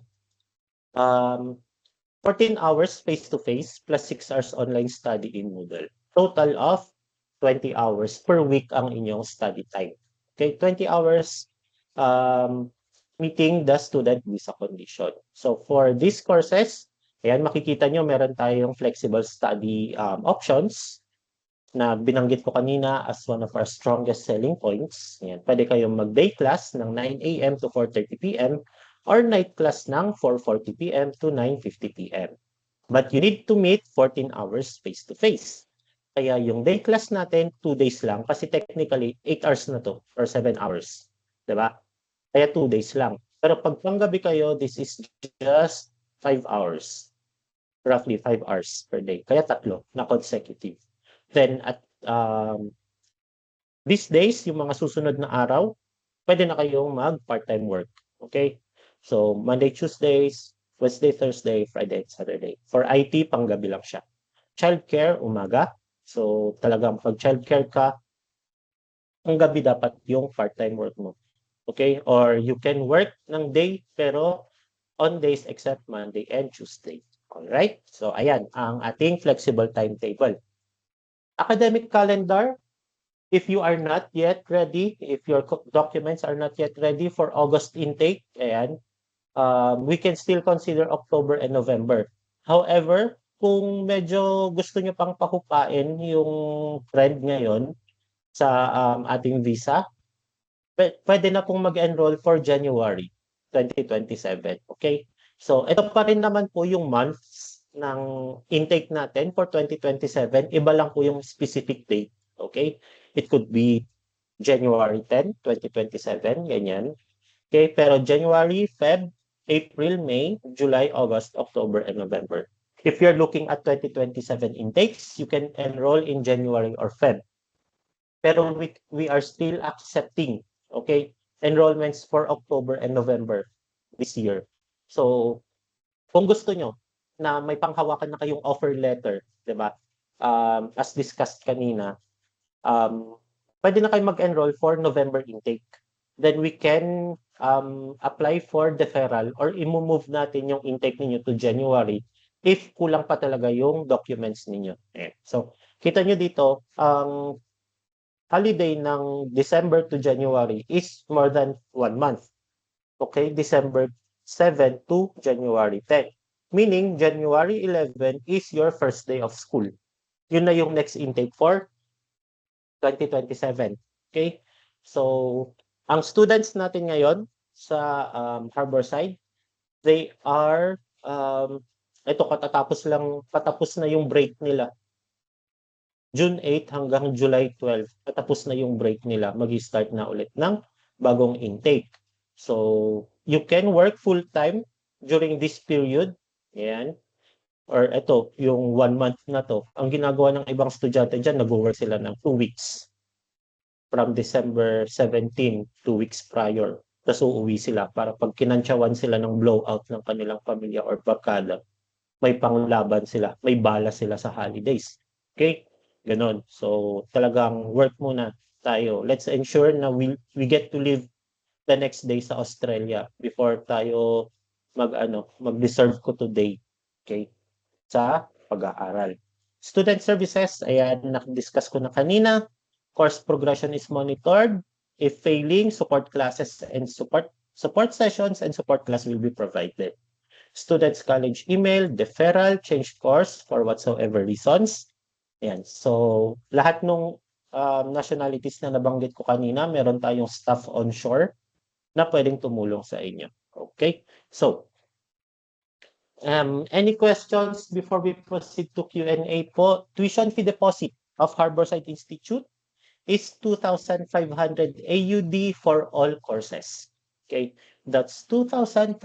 14 hours face-to-face plus 6 hours online study in Moodle. Total of 20 hours per week ang inyong study time. Okay, 20 hours meeting the student visa condition. So for these courses, ayan, makikita nyo meron tayong flexible study options na binanggit ko kanina as one of our strongest selling points. Ayan, pwede kayong mag-day class ng 9 a.m. to 4:30 p.m. or night class ng 4:40 p.m. to 9:50 p.m. But you need to meet 14 hours face-to-face. Kaya yung day class natin, 2 days lang. Kasi technically, 8 hours na to or 7 hours. Diba? Kaya 2 days lang. Pero pag panggabi kayo, this is just 5 hours. Roughly 5 hours per day. Kaya 3 na consecutive. Then at these days, yung mga susunod na araw, pwede na kayong mag part-time work. Okay? So, Monday, Tuesdays, Wednesday, Thursday, Friday, Saturday. For IT, panggabi lang siya. Childcare, umaga. So, talagang pag childcare ka, ang gabi dapat yung part-time work mo. Okay? Or you can work ng day, pero on days except Monday and Tuesday. Alright? So, ayan, ang ating flexible timetable. Academic calendar, if you are not yet ready, if your documents are not yet ready for August intake, ayan, we can still consider October and November. However, kung medyo gusto nyo pang pahupain yung trend ngayon sa ating visa, pwede na pong mag-enroll for January 2027. Okay? So, ito pa rin naman po yung months ng intake natin for 2027. Iba lang po yung specific date. Okay? It could be January 10, 2027, ganyan. Okay, pero January, Feb, April, May, July, August, October, and November. If you're looking at 2027 intakes, you can enroll in January or Feb. Pero we are still accepting, okay, enrollments for October and November this year. So, kung gusto nyo na may panghawakan na kayong offer letter, di ba? As discussed kanina, pwede na kayo mag-enroll for November intake. Then we can apply for deferral or i-move natin yung intake ninyo to January if kulang pa talaga yung documents ninyo. So, kita nyo dito, ang holiday ng December to January is more than 1 month. Okay, December 7 to January 10. Meaning, January 11 is your first day of school. Yun na yung next intake for 2027. Okay? So, ang students natin ngayon sa Harborside, they are, ito patapos na yung break nila. June 8 hanggang July 12, patapos na yung break nila. Mag-start na ulit ng bagong intake. So, you can work full-time during this period. Ayan. Or ito, yung 1 month na to. Ang ginagawa ng ibang estudyante dyan, nag-work sila ng 2 weeks. From December 17, 2 weeks prior. Tapos uuwi sila para pag kinantsawan sila ng blowout ng kanilang pamilya or barkada, may panglaban sila, may bala sila sa holidays. Okay? Ganon. So, talagang work muna tayo. Let's ensure na we get to live the next day sa Australia before tayo mag-deserve ko today. Okay? Sa pag-aaral. Student services, ayan, na-discuss ko na kanina. Course progression is monitored. If failing, support classes and support sessions and support class will be provided. students college email, deferral, change course for whatsoever reasons. Ayan. So, lahat ng nationalities na nabanggit ko kanina, meron tayong staff onshore na pwedeng tumulong sa inyo. Okay? So, any questions before we proceed to Q&A po? Tuition fee deposit of Harborside Institute is 2,500 AUD for all courses. Okay, that's 2,500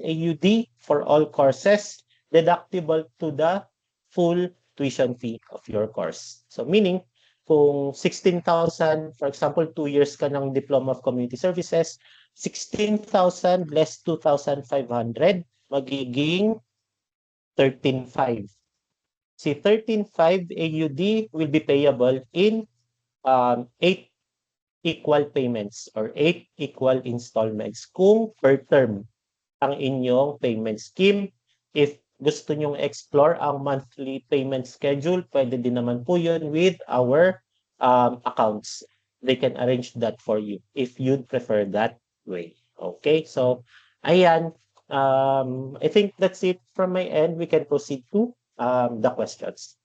AUD for all courses, deductible to the full tuition fee of your course. So meaning, kung 16,000, for example, 2 years ka ng Diploma of Community Services, 16,000 less 2,500, magiging 13,500. Si 13,500 AUD will be payable in 8 equal payments or 8 equal installments kung per term ang inyong payment scheme. If gusto nyong explore ang monthly payment schedule, pwede din naman po yun with our accounts. They can arrange that for you if you'd prefer that way. Okay, so ayan. I think that's it from my end. We can proceed to the questions.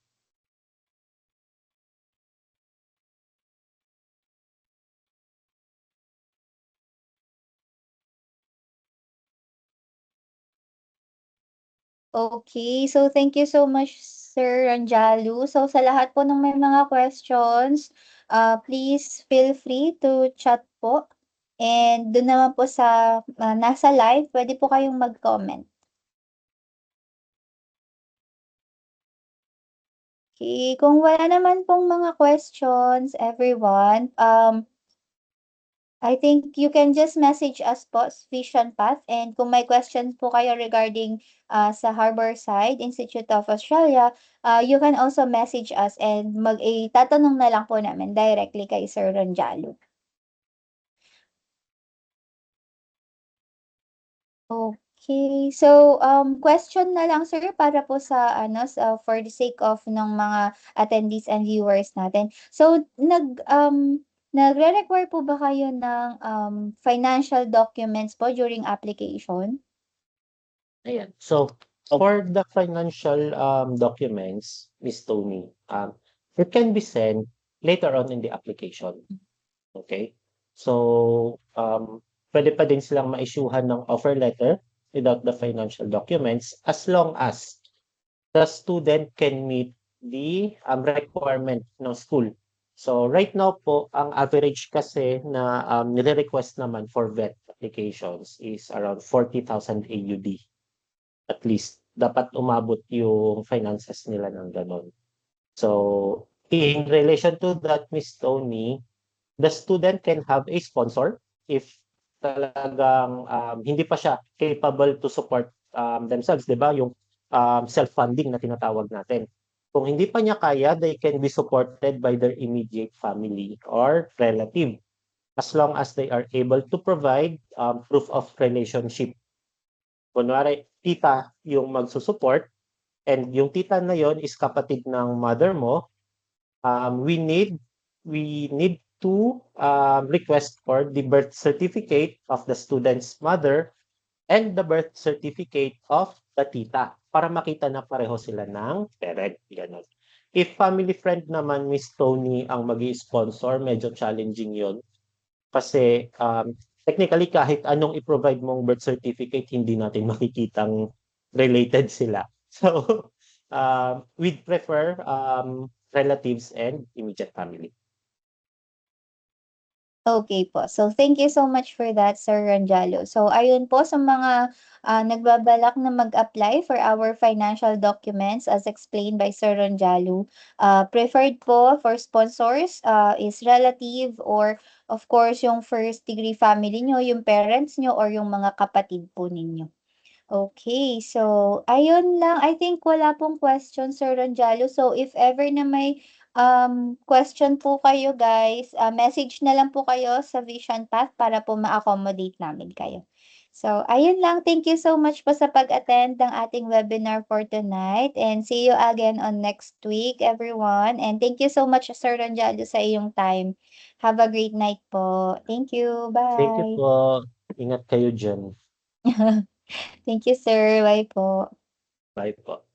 Okay, so thank you so much, Sir Ranjalu. So sa lahat po ng may mga questions, please feel free to chat po. And doon naman po sa nasa live, pwede po kayong mag-comment. Okay, kung wala naman pong mga questions, everyone, I think you can just message us po sa Vision Path, and kung may questions po kayo regarding sa Harborside Institute of Australia, you can also message us and tatanong na lang po namin directly kay Sir Ronjalo. Okay. So, question na lang sir para po sa for the sake of ng mga attendees and viewers natin. So, nagre-require po ba kayo ng financial documents po during application? Ayan. So, for the financial documents, Miss Tony, it can be sent later on in the application. Okay? So, pwede pa din silang ma-issuehan ng offer letter without the financial documents as long as the student can meet the requirement ng school. So, right now po, ang average kasi na nire-request naman for VET applications is around 40,000 AUD. At least, dapat umabot yung finances nila ng ganon. So, in relation to that, Miss Tony, the student can have a sponsor if talagang hindi pa siya capable to support themselves, di ba? Yung self-funding na tinatawag natin. Kung hindi pa niya kaya, they can be supported by their immediate family or relative as long as they are able to provide proof of relationship. Kunwari, tita yung magsusupport and yung tita na yon is kapatid ng mother mo, we need to request for the birth certificate of the student's mother and the birth certificate of the tita para makita na pareho sila ng parent. Ganun. If family friend naman, Miss Tony, ang magi-sponsor, medyo challenging yon. Kasi technically, kahit anong i-provide mong birth certificate, hindi natin makikitang related sila. So, we'd prefer relatives and immediate family. Okay po. So, thank you so much for that, Sir Ranjalo. So, ayun po sa mga nagbabalak na mag-apply for our financial documents as explained by Sir Ranjalo. Preferred po for sponsors is relative or of course yung first degree family nyo, yung parents nyo or yung mga kapatid po ninyo. Okay, so ayun lang. I think wala pong question, Sir Ranjalo. So if ever na may question po kayo guys, message na lang po kayo sa Vision Path para po ma-accommodate namin kayo. So ayun lang. Thank you so much po sa pag-attend ng ating webinar for tonight and see you again on next week, everyone. And thank you so much, Sir Ranjalo, sa iyong time. Have a great night po. Thank you. Thank you Bye. po. Ingat kayo dyan. Thank you, sir. Bye po. Bye po.